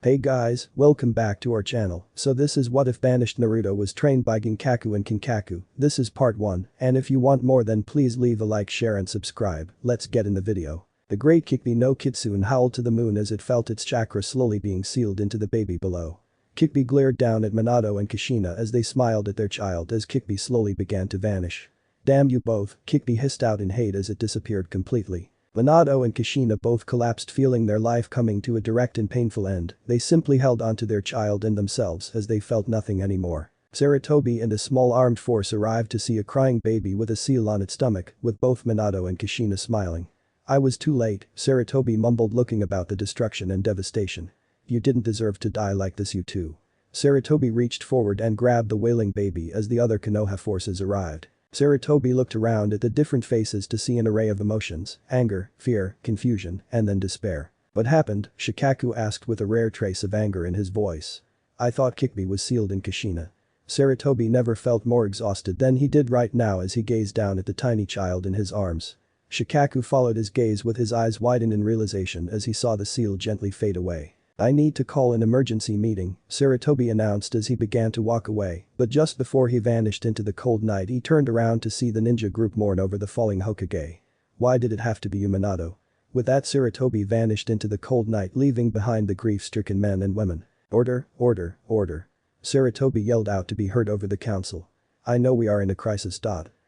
Hey guys, welcome back to our channel. So this is what if Banished Naruto was trained by Ginkaku and Kinkaku. This is part 1, and if you want more then please leave a like, share and subscribe. Let's get in the video. The great Kikbi no Kitsune howled to the moon as it felt its chakra slowly being sealed into the baby below. Kikbi glared down at Minato and Kushina as they smiled at their child as Kikbi slowly began to vanish. Damn you both, Kikbi hissed out in hate as it disappeared completely. Minato and Kushina both collapsed, feeling their life coming to a direct and painful end. They simply held onto their child and themselves as they felt nothing anymore. Sarutobi and a small armed force arrived to see a crying baby with a seal on its stomach, with both Minato and Kushina smiling. I was too late, Sarutobi mumbled, looking about the destruction and devastation. You didn't deserve to die like this, you two. Sarutobi reached forward and grabbed the wailing baby as the other Konoha forces arrived. Sarutobi looked around at the different faces to see an array of emotions: anger, fear, confusion, and then despair. What happened? Shikaku asked with a rare trace of anger in his voice. I thought Kikbi was sealed in Kushina. Sarutobi never felt more exhausted than he did right now as he gazed down at the tiny child in his arms. Shikaku followed his gaze with his eyes widened in realization as he saw the seal gently fade away. I need to call an emergency meeting, Sarutobi announced as he began to walk away, but just before he vanished into the cold night he turned around to see the ninja group mourn over the falling Hokage. Why did it have to be you, Minato? With that, Sarutobi vanished into the cold night, leaving behind the grief-stricken men and women. Order, order, order. Sarutobi yelled out to be heard over the council. I know we are in a crisis.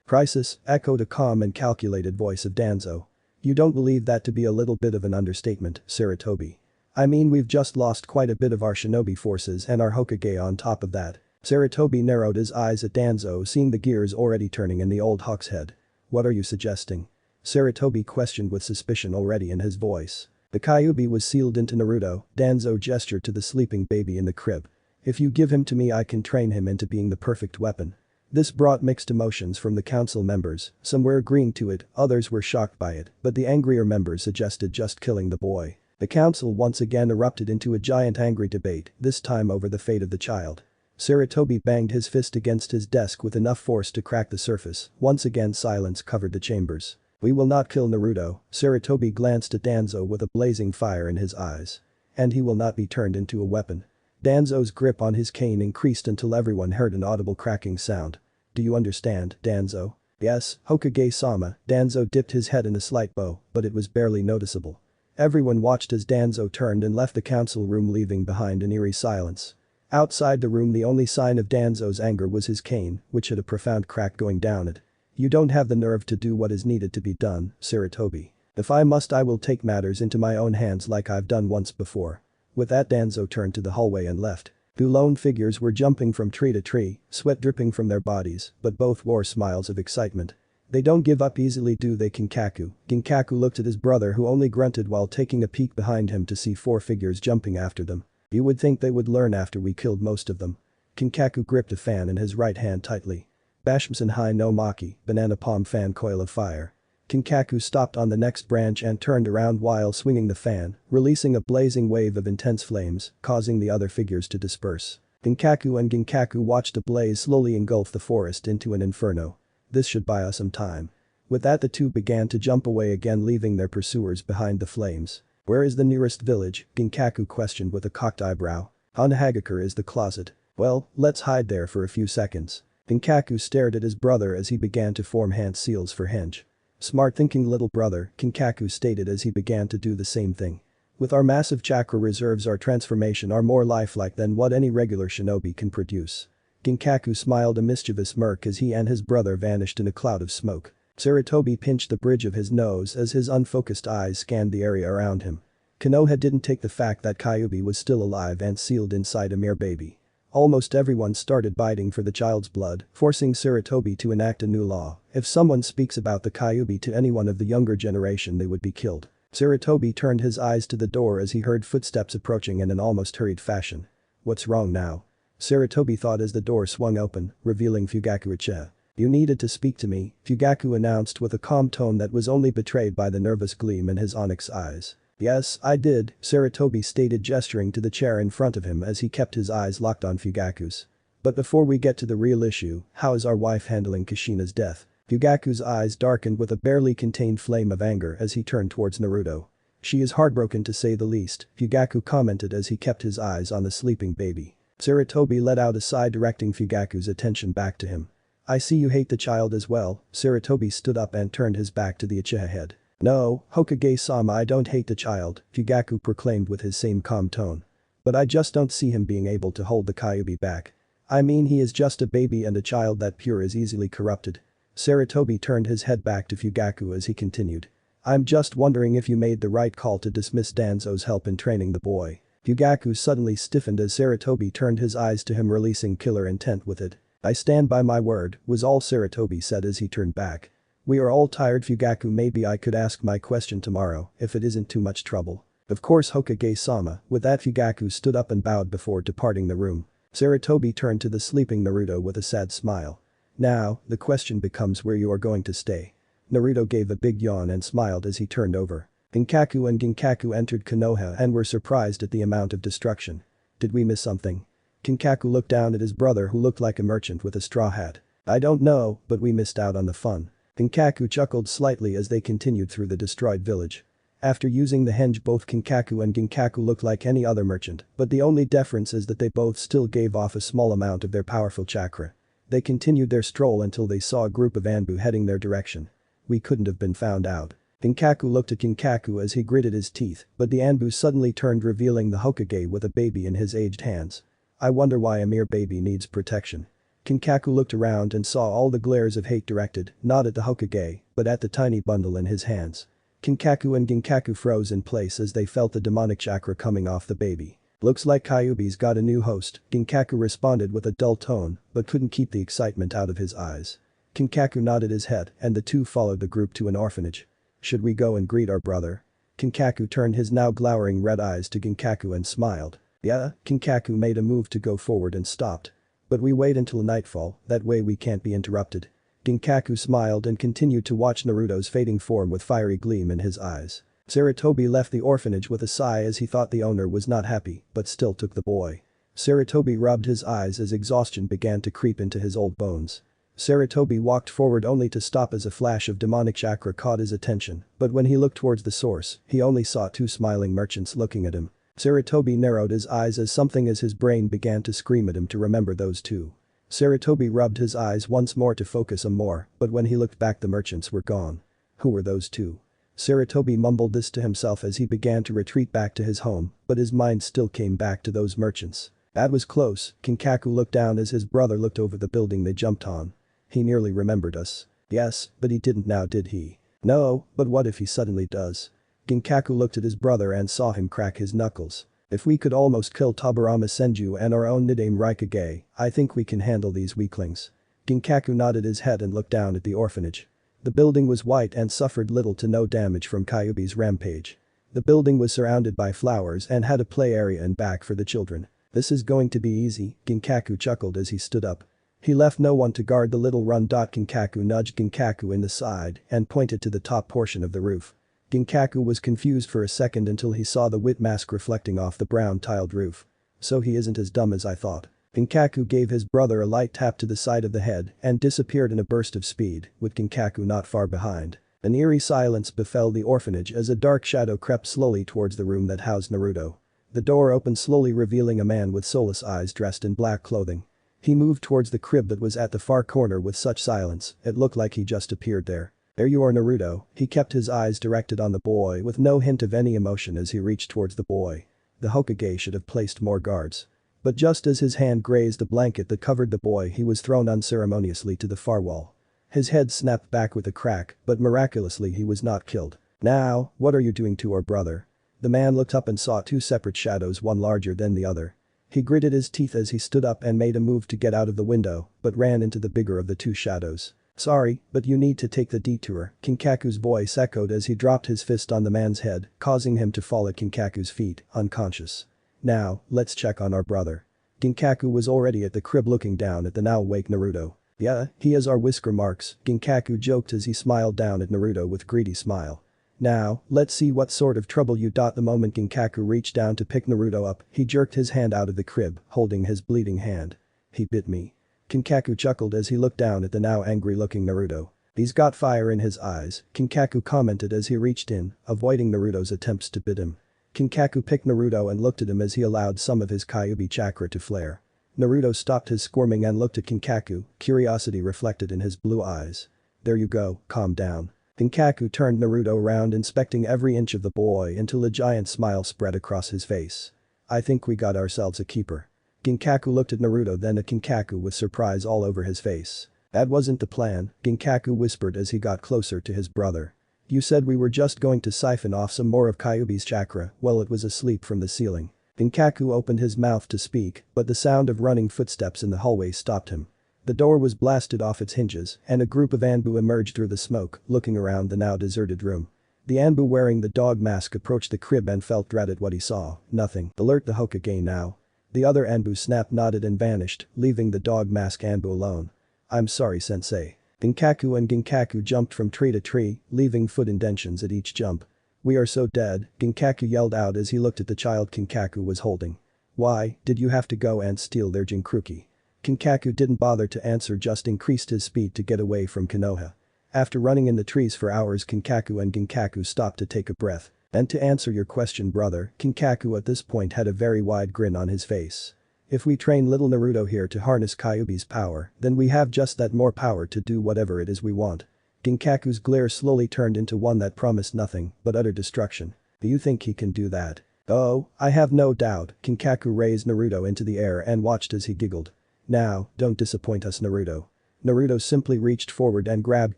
Crisis, echoed a calm and calculated voice of Danzo. You don't believe that to be a little bit of an understatement, Sarutobi. I mean, we've just lost quite a bit of our shinobi forces and our Hokage on top of that. Sarutobi narrowed his eyes at Danzo, seeing the gears already turning in the old hawk's head. What are you suggesting? Sarutobi questioned with suspicion already in his voice. The Kyuubi was sealed into Naruto, Danzo gestured to the sleeping baby in the crib. If you give him to me I can train him into being the perfect weapon. This brought mixed emotions from the council members, some were agreeing to it, others were shocked by it, but the angrier members suggested just killing the boy. The council once again erupted into a giant angry debate, this time over the fate of the child. Sarutobi banged his fist against his desk with enough force to crack the surface. Once again silence covered the chambers. We will not kill Naruto, Sarutobi glanced at Danzo with a blazing fire in his eyes. And he will not be turned into a weapon. Danzo's grip on his cane increased until everyone heard an audible cracking sound. Do you understand, Danzo? Yes, Hokage-sama, Danzo dipped his head in a slight bow, but it was barely noticeable. Everyone watched as Danzo turned and left the council room, leaving behind an eerie silence. Outside the room the only sign of Danzo's anger was his cane, which had a profound crack going down it. You don't have the nerve to do what is needed to be done, Sarutobi. If I must I will take matters into my own hands like I've done once before. With that Danzo turned to the hallway and left. Two lone figures were jumping from tree to tree, sweat dripping from their bodies, but both wore smiles of excitement. They don't give up easily, do they, Kinkaku? Ginkaku looked at his brother, who only grunted while taking a peek behind him to see 4 figures jumping after them. You would think they would learn after we killed most of them. Kinkaku gripped a fan in his right hand tightly. Bashmsen Hai no Maki, banana palm fan coil of fire. Kinkaku stopped on the next branch and turned around while swinging the fan, releasing a blazing wave of intense flames, causing the other figures to disperse. Ginkaku and Kinkaku watched a blaze slowly engulf the forest into an inferno. This should buy us some time. With that the two began to jump away again, leaving their pursuers behind the flames. Where is the nearest village? Ginkaku questioned with a cocked eyebrow. Hanahagakure is the closet. Well, let's hide there for a few seconds. Ginkaku stared at his brother as he began to form hand seals for Henge. Smart thinking, little brother, Kinkaku stated as he began to do the same thing. With our massive chakra reserves our transformation are more lifelike than what any regular shinobi can produce. Ginkaku smiled a mischievous smirk as he and his brother vanished in a cloud of smoke. Sarutobi pinched the bridge of his nose as his unfocused eyes scanned the area around him. Konoha didn't take the fact that Kyuubi was still alive and sealed inside a mere baby. Almost everyone started biting for the child's blood, forcing Sarutobi to enact a new law. If someone speaks about the Kyuubi to anyone of the younger generation they would be killed. Sarutobi turned his eyes to the door as he heard footsteps approaching in an almost hurried fashion. What's wrong now? Sarutobi thought as the door swung open, revealing Fugaku-ichi. You needed to speak to me, Fugaku announced with a calm tone that was only betrayed by the nervous gleam in his onyx eyes. Yes, I did, Sarutobi stated, gesturing to the chair in front of him as he kept his eyes locked on Fugaku's. But before we get to the real issue, how is our wife handling Kushina's death? Fugaku's eyes darkened with a barely contained flame of anger as he turned towards Naruto. She is heartbroken to say the least, Fugaku commented as he kept his eyes on the sleeping baby. Sarutobi let out a sigh directing Fugaku's attention back to him. I see you hate the child as well. Sarutobi stood up and turned his back to the Uchiha head. No, Hokage-sama, I don't hate the child, Fugaku proclaimed with his same calm tone. But I just don't see him being able to hold the Kyuubi back. I mean, he is just a baby, and a child that pure is easily corrupted. Sarutobi turned his head back to Fugaku as he continued. I'm just wondering if you made the right call to dismiss Danzo's help in training the boy. Fugaku suddenly stiffened as Sarutobi turned his eyes to him, releasing killer intent with it. I stand by my word, was all Sarutobi said as he turned back. We are all tired, Fugaku. Maybe I could ask my question tomorrow if it isn't too much trouble. Of course, Hokage-sama. With that, Fugaku stood up and bowed before departing the room. Sarutobi turned to the sleeping Naruto with a sad smile. Now, the question becomes where you are going to stay. Naruto gave a big yawn and smiled as he turned over. Ginkaku and Kinkaku entered Konoha and were surprised at the amount of destruction. Did we miss something? Kinkaku looked down at his brother, who looked like a merchant with a straw hat. I don't know, but we missed out on the fun. Kinkaku chuckled slightly as they continued through the destroyed village. After using the henge, both Kinkaku and Ginkaku looked like any other merchant, but the only difference is that they both still gave off a small amount of their powerful chakra. They continued their stroll until they saw a group of Anbu heading their direction. We couldn't have been found out. Ginkaku looked at Kinkaku as he gritted his teeth, but the Anbu suddenly turned, revealing the Hokage with a baby in his aged hands. I wonder why a mere baby needs protection. Kinkaku looked around and saw all the glares of hate directed, not at the Hokage, but at the tiny bundle in his hands. Kinkaku and Ginkaku froze in place as they felt the demonic chakra coming off the baby. Looks like Kyuubi's got a new host, Ginkaku responded with a dull tone, but couldn't keep the excitement out of his eyes. Kinkaku nodded his head and the two followed the group to an orphanage. Should we go and greet our brother? Kinkaku turned his now glowering red eyes to Ginkaku and smiled. Yeah, Kinkaku made a move to go forward and stopped. But we wait until nightfall, that way we can't be interrupted. Ginkaku smiled and continued to watch Naruto's fading form with fiery gleam in his eyes. Sarutobi left the orphanage with a sigh as he thought the owner was not happy, but still took the boy. Sarutobi rubbed his eyes as exhaustion began to creep into his old bones. Sarutobi walked forward only to stop as a flash of demonic chakra caught his attention, but when he looked towards the source, he only saw two smiling merchants looking at him. Sarutobi narrowed his eyes as something as his brain began to scream at him to remember those two. Sarutobi rubbed his eyes once more to focus on more, but when he looked back, the merchants were gone. Who were those two? Sarutobi mumbled this to himself as he began to retreat back to his home, but his mind still came back to those merchants. That was close. Kinkaku looked down as his brother looked over the building they jumped on. He nearly remembered us. Yes, but he didn't now, did he? No, but what if he suddenly does? Ginkaku looked at his brother and saw him crack his knuckles. If we could almost kill Tobirama Senju and our own Nidaime Raikage, I think we can handle these weaklings. Ginkaku nodded his head and looked down at the orphanage. The building was white and suffered little to no damage from Kyuubi's rampage. The building was surrounded by flowers and had a play area in back for the children. This is going to be easy, Ginkaku chuckled as he stood up. He left no one to guard the little run. Kinkaku nudged Ginkaku in the side and pointed to the top portion of the roof. Ginkaku was confused for a second until he saw the wit mask reflecting off the brown tiled roof. So he isn't as dumb as I thought. Ginkaku gave his brother a light tap to the side of the head and disappeared in a burst of speed, with Ginkaku not far behind. An eerie silence befell the orphanage as a dark shadow crept slowly towards the room that housed Naruto. The door opened slowly, revealing a man with soulless eyes dressed in black clothing. He moved towards the crib that was at the far corner with such silence, it looked like he just appeared there. There you are, Naruto. He kept his eyes directed on the boy with no hint of any emotion as he reached towards the boy. The Hokage should have placed more guards. But just as his hand grazed the blanket that covered the boy, he was thrown unceremoniously to the far wall. His head snapped back with a crack, but miraculously he was not killed. Now, what are you doing to our brother? The man looked up and saw two separate shadows, one larger than the other. He gritted his teeth as he stood up and made a move to get out of the window, but ran into the bigger of the two shadows. Sorry, but you need to take the detour, Kinkaku's voice echoed as he dropped his fist on the man's head, causing him to fall at Kinkaku's feet, unconscious. Now, let's check on our brother. Ginkaku was already at the crib looking down at the now awake Naruto. Yeah, he has our whisker marks, Ginkaku joked as he smiled down at Naruto with greedy smile. Now, let's see what sort of trouble you. The moment Ginkaku reached down to pick Naruto up, he jerked his hand out of the crib, holding his bleeding hand. He bit me. Kinkaku chuckled as he looked down at the now angry-looking Naruto. He's got fire in his eyes, Kinkaku commented as he reached in, avoiding Naruto's attempts to bit him. Kinkaku picked Naruto and looked at him as he allowed some of his Kyuubi chakra to flare. Naruto stopped his squirming and looked at Kinkaku, curiosity reflected in his blue eyes. There you go, calm down. Ginkaku turned Naruto around, inspecting every inch of the boy until a giant smile spread across his face. I think we got ourselves a keeper. Ginkaku looked at Naruto, then at Kinkaku with surprise all over his face. That wasn't the plan, Ginkaku whispered as he got closer to his brother. You said we were just going to siphon off some more of Kyuubi's chakra while it was asleep from the ceiling. Ginkaku opened his mouth to speak, but the sound of running footsteps in the hallway stopped him. The door was blasted off its hinges, and a group of Anbu emerged through the smoke, looking around the now deserted room. The Anbu wearing the dog mask approached the crib and felt dread at what he saw. Nothing. Alert the Hokage now. The other Anbu snapped, nodded and vanished, leaving the dog mask Anbu alone. I'm sorry, sensei. Ginkaku and Kinkaku jumped from tree to tree, leaving foot indentions at each jump. We are so dead, Ginkaku yelled out as he looked at the child Kinkaku was holding. Why did you have to go and steal their Jinchuriki? Kinkaku didn't bother to answer, just increased his speed to get away from Konoha. After running in the trees for hours, Kinkaku and Ginkaku stopped to take a breath. And to answer your question, brother, Kinkaku at this point had a very wide grin on his face. If we train little Naruto here to harness Kyuubi's power, then we have just that more power to do whatever it is we want. Ginkaku's glare slowly turned into one that promised nothing but utter destruction. Do you think he can do that? Oh, I have no doubt. Kinkaku raised Naruto into the air and watched as he giggled. Now, don't disappoint us, Naruto. Naruto simply reached forward and grabbed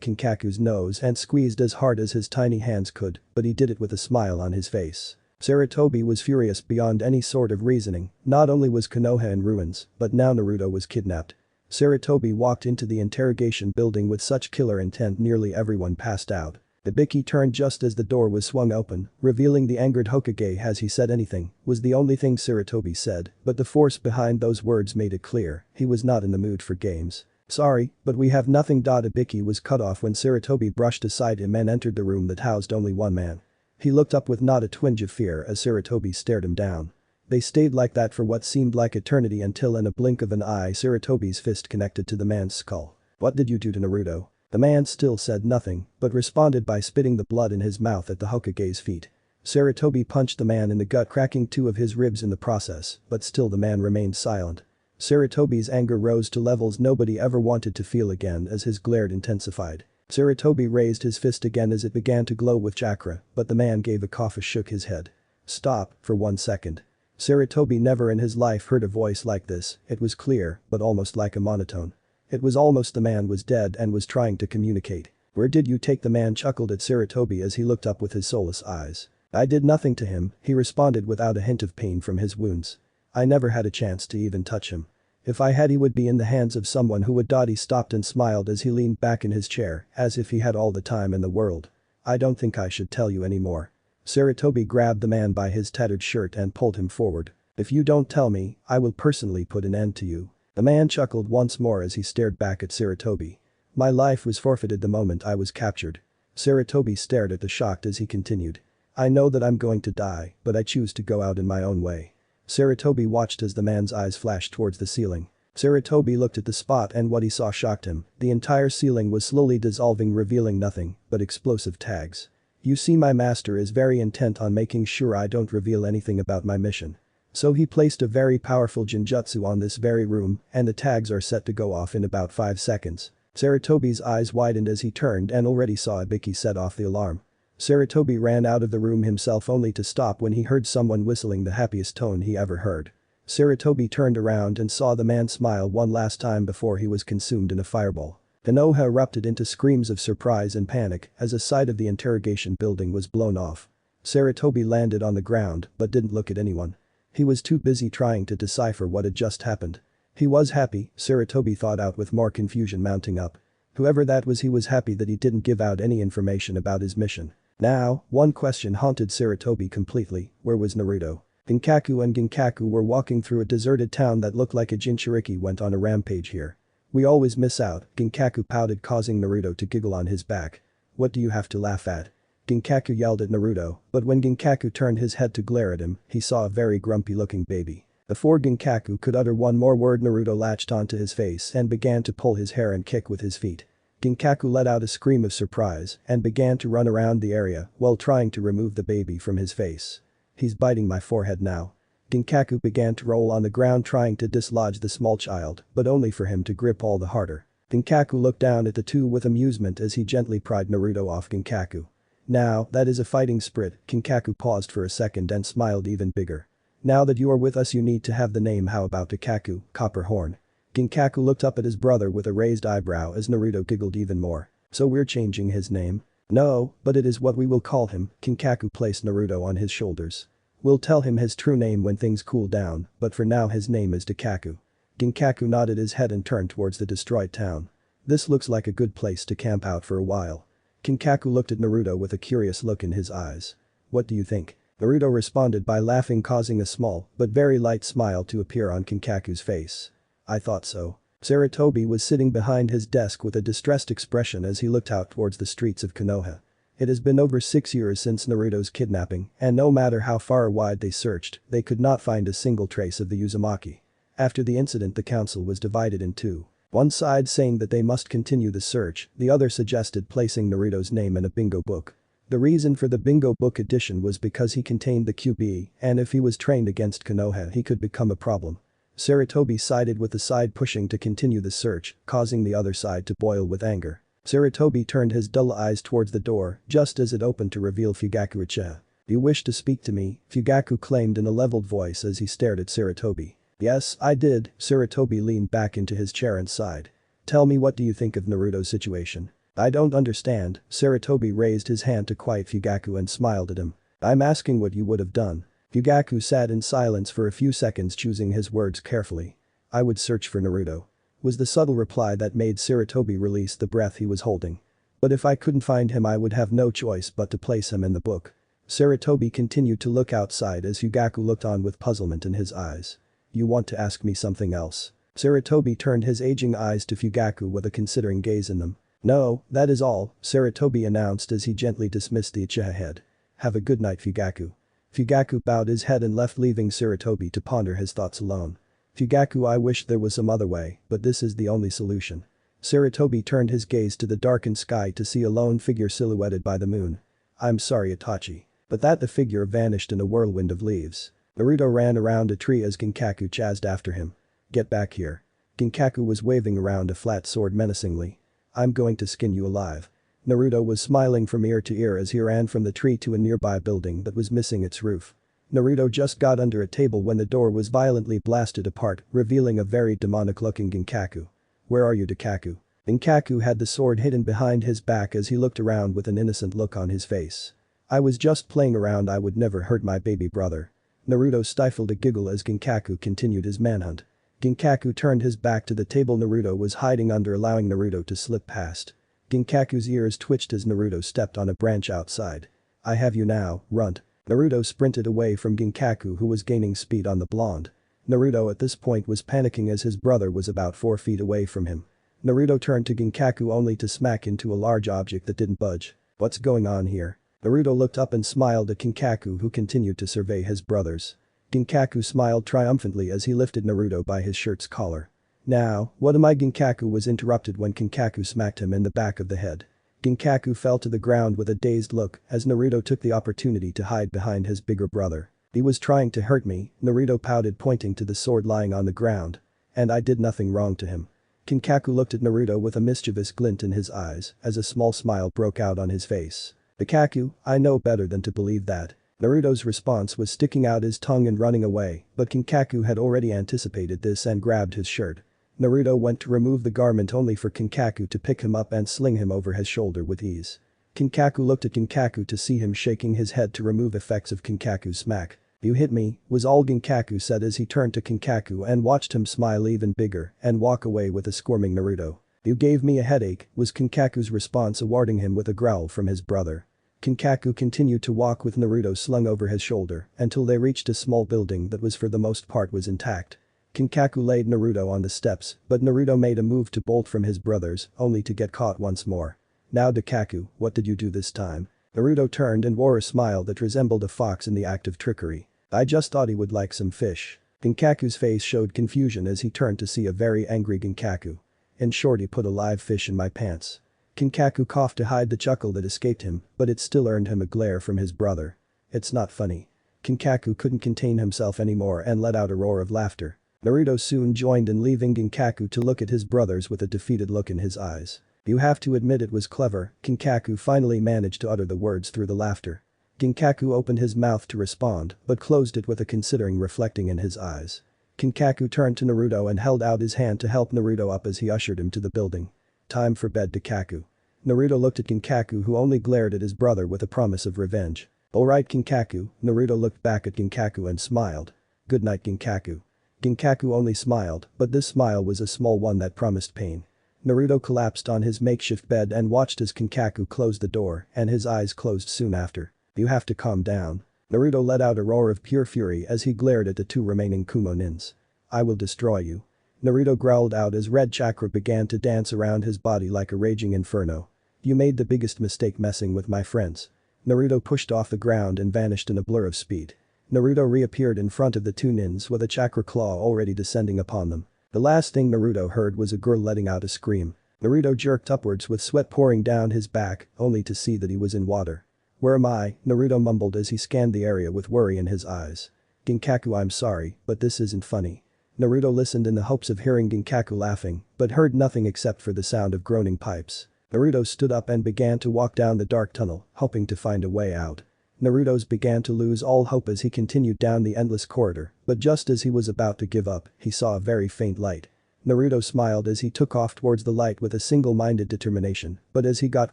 Kinkaku's nose and squeezed as hard as his tiny hands could, but he did it with a smile on his face. Sarutobi was furious beyond any sort of reasoning. Not only was Konoha in ruins, but now Naruto was kidnapped. Sarutobi walked into the interrogation building with such killer intent nearly everyone passed out. Ibiki turned just as the door was swung open, revealing the angered Hokage. Has he said anything? Was the only thing Sarutobi said, but the force behind those words made it clear he was not in the mood for games. Sorry, but we have nothing. Ibiki was cut off when Sarutobi brushed aside him and entered the room that housed only one man. He looked up with not a twinge of fear as Sarutobi stared him down. They stayed like that for what seemed like eternity until in a blink of an eye Sarutobi's fist connected to the man's skull. What did you do to Naruto? The man still said nothing, but responded by spitting the blood in his mouth at the Hokage's feet. Sarutobi punched the man in the gut, cracking 2 of his ribs in the process, but still the man remained silent. Sarutobi's anger rose to levels nobody ever wanted to feel again as his glare intensified. Sarutobi raised his fist again as it began to glow with chakra, but the man gave a cough and shook his head. Stop, for 1 second. Sarutobi never in his life heard a voice like this. It was clear, but almost like a monotone. It was almost the man was dead and was trying to communicate. Where did you take the man? Chuckled at Sarutobi as he looked up with his soulless eyes. I did nothing to him, he responded without a hint of pain from his wounds. I never had a chance to even touch him. If I had, he would be in the hands of someone who would. He stopped and smiled as he leaned back in his chair, as if he had all the time in the world. I don't think I should tell you anymore. Sarutobi grabbed the man by his tattered shirt and pulled him forward. If you don't tell me, I will personally put an end to you. The man chuckled once more as he stared back at Sarutobi. My life was forfeited the moment I was captured. Sarutobi stared at the shocked as he continued. I know that I'm going to die, but I choose to go out in my own way. Sarutobi watched as the man's eyes flashed towards the ceiling. Sarutobi looked at the spot and what he saw shocked him. The entire ceiling was slowly dissolving, revealing nothing but explosive tags. You see, my master is very intent on making sure I don't reveal anything about my mission. So he placed a very powerful Jinjutsu on this very room, and the tags are set to go off in about 5 seconds. Sarutobi's eyes widened as he turned and already saw Ibiki set off the alarm. Sarutobi ran out of the room himself only to stop when he heard someone whistling the happiest tone he ever heard. Sarutobi turned around and saw the man smile one last time before he was consumed in a fireball. Konoha erupted into screams of surprise and panic as a side of the interrogation building was blown off. Sarutobi landed on the ground but didn't look at anyone. He was too busy trying to decipher what had just happened. He was happy, Sarutobi thought out with more confusion mounting up. Whoever that was, he was happy that he didn't give out any information about his mission. Now, one question haunted Sarutobi completely: where was Naruto? Ginkaku and Kinkaku were walking through a deserted town that looked like a Jinchuriki went on a rampage here. We always miss out, Ginkaku pouted, causing Naruto to giggle on his back. What do you have to laugh at? Ginkaku yelled at Naruto, but when Ginkaku turned his head to glare at him, he saw a very grumpy-looking baby. Before Ginkaku could utter one more word, Naruto latched onto his face and began to pull his hair and kick with his feet. Ginkaku let out a scream of surprise and began to run around the area while trying to remove the baby from his face. He's biting my forehead now. Ginkaku began to roll on the ground trying to dislodge the small child, but only for him to grip all the harder. Ginkaku looked down at the two with amusement as he gently pried Naruto off Ginkaku. Now, that is a fighting spirit. Kinkaku paused for a second and smiled even bigger. Now that you are with us you need to have the name. How about Kikaku, Copper Horn? Ginkaku looked up at his brother with a raised eyebrow as Naruto giggled even more. So we're changing his name? No, but it is what we will call him. Kinkaku placed Naruto on his shoulders. We'll tell him his true name when things cool down, but for now his name is Kikaku. Ginkaku nodded his head and turned towards the destroyed town. This looks like a good place to camp out for a while. Kinkaku looked at Naruto with a curious look in his eyes. What do you think? Naruto responded by laughing, causing a small but very light smile to appear on Kinkaku's face. I thought so. Sarutobi was sitting behind his desk with a distressed expression as he looked out towards the streets of Konoha. It has been over 6 years since Naruto's kidnapping, and no matter how far or wide they searched, they could not find a single trace of the Uzumaki. After the incident the council was divided in two. One side saying that they must continue the search, the other suggested placing Naruto's name in a bingo book. The reason for the bingo book addition was because he contained the QB, and if he was trained against Konoha he could become a problem. Sarutobi sided with the side pushing to continue the search, causing the other side to boil with anger. Sarutobi turned his dull eyes towards the door just as it opened to reveal Fugaku Uchiha. You wish to speak to me? Fugaku claimed in a leveled voice as he stared at Sarutobi. Yes, I did. Sarutobi leaned back into his chair and sighed. Tell me, what do you think of Naruto's situation? I don't understand. Sarutobi raised his hand to quiet Fugaku and smiled at him. I'm asking what you would have done. Fugaku sat in silence for a few seconds, choosing his words carefully. I would search for Naruto. Was the subtle reply that made Sarutobi release the breath he was holding. But if I couldn't find him I would have no choice but to place him in the book. Sarutobi continued to look outside as Fugaku looked on with puzzlement in his eyes. You want to ask me something else? Sarutobi turned his aging eyes to Fugaku with a considering gaze in them. No, that is all, Sarutobi announced as he gently dismissed the Uchiha head. Have a good night, Fugaku. Fugaku bowed his head and left, leaving Sarutobi to ponder his thoughts alone. Fugaku, I wish there was some other way, but this is the only solution. Sarutobi turned his gaze to the darkened sky to see a lone figure silhouetted by the moon. I'm sorry, Itachi. But that the figure vanished in a whirlwind of leaves. Naruto ran around a tree as Ginkaku chased after him. Get back here. Ginkaku was waving around a flat sword menacingly. I'm going to skin you alive. Naruto was smiling from ear to ear as he ran from the tree to a nearby building that was missing its roof. Naruto just got under a table when the door was violently blasted apart, revealing a very demonic-looking Ginkaku. Where are you, Ginkaku? Ginkaku had the sword hidden behind his back as he looked around with an innocent look on his face. I was just playing around, I would never hurt my baby brother. Naruto stifled a giggle as Ginkaku continued his manhunt. Ginkaku turned his back to the table Naruto was hiding under, allowing Naruto to slip past. Ginkaku's ears twitched as Naruto stepped on a branch outside. I have you now, runt. Naruto sprinted away from Ginkaku, who was gaining speed on the blonde. Naruto at this point was panicking as his brother was about 4 feet away from him. Naruto turned to Ginkaku only to smack into a large object that didn't budge. What's going on here? Naruto looked up and smiled at Ginkaku, who continued to survey his brothers. Ginkaku smiled triumphantly as he lifted Naruto by his shirt's collar. Now, what am I? Ginkaku was interrupted when Kinkaku smacked him in the back of the head. Ginkaku fell to the ground with a dazed look as Naruto took the opportunity to hide behind his bigger brother. He was trying to hurt me, Naruto pouted, pointing to the sword lying on the ground. And I did nothing wrong to him. Kinkaku looked at Naruto with a mischievous glint in his eyes as a small smile broke out on his face. Ginkaku, I know better than to believe that. Naruto's response was sticking out his tongue and running away, but Kinkaku had already anticipated this and grabbed his shirt. Naruto went to remove the garment only for Kinkaku to pick him up and sling him over his shoulder with ease. Kinkaku looked at Ginkaku to see him shaking his head to remove effects of Kinkaku's smack. You hit me, was all Ginkaku said as he turned to Kinkaku and watched him smile even bigger and walk away with a squirming Naruto. You gave me a headache, was Kinkaku's response, awarding him with a growl from his brother. Kinkaku continued to walk with Naruto slung over his shoulder until they reached a small building that was for the most part was intact. Kinkaku laid Naruto on the steps, but Naruto made a move to bolt from his brothers, only to get caught once more. Now Ginkaku, what did you do this time? Naruto turned and wore a smile that resembled a fox in the act of trickery. I just thought he would like some fish. Ginkaku's face showed confusion as he turned to see a very angry Ginkaku. In short, he put a live fish in my pants. Kinkaku coughed to hide the chuckle that escaped him, but it still earned him a glare from his brother. It's not funny. Kinkaku couldn't contain himself anymore and let out a roar of laughter. Naruto soon joined in, leaving Ginkaku to look at his brothers with a defeated look in his eyes. You have to admit it was clever, Kinkaku finally managed to utter the words through the laughter. Ginkaku opened his mouth to respond, but closed it with a considering reflecting in his eyes. Kinkaku turned to Naruto and held out his hand to help Naruto up as he ushered him to the building. Time for bed, Kinkaku. Naruto looked at Kinkaku, who only glared at his brother with a promise of revenge. Alright, Kinkaku. Naruto looked back at Ginkaku and smiled. Good night, Ginkaku. Ginkaku only smiled, but this smile was a small one that promised pain. Naruto collapsed on his makeshift bed and watched as Kinkaku closed the door, and his eyes closed soon after. You have to calm down. Naruto let out a roar of pure fury as he glared at the two remaining Kumo nins. I will destroy you. Naruto growled out as red chakra began to dance around his body like a raging inferno. You made the biggest mistake messing with my friends. Naruto pushed off the ground and vanished in a blur of speed. Naruto reappeared in front of the two nins with a chakra claw already descending upon them. The last thing Naruto heard was a girl letting out a scream. Naruto jerked upwards with sweat pouring down his back, only to see that he was in water. Where am I? Naruto mumbled as he scanned the area with worry in his eyes. Ginkaku, I'm sorry, but this isn't funny. Naruto listened in the hopes of hearing Ginkaku laughing, but heard nothing except for the sound of groaning pipes. Naruto stood up and began to walk down the dark tunnel, hoping to find a way out. Naruto's began to lose all hope as he continued down the endless corridor, but just as he was about to give up, he saw a very faint light. Naruto smiled as he took off towards the light with a single-minded determination, but as he got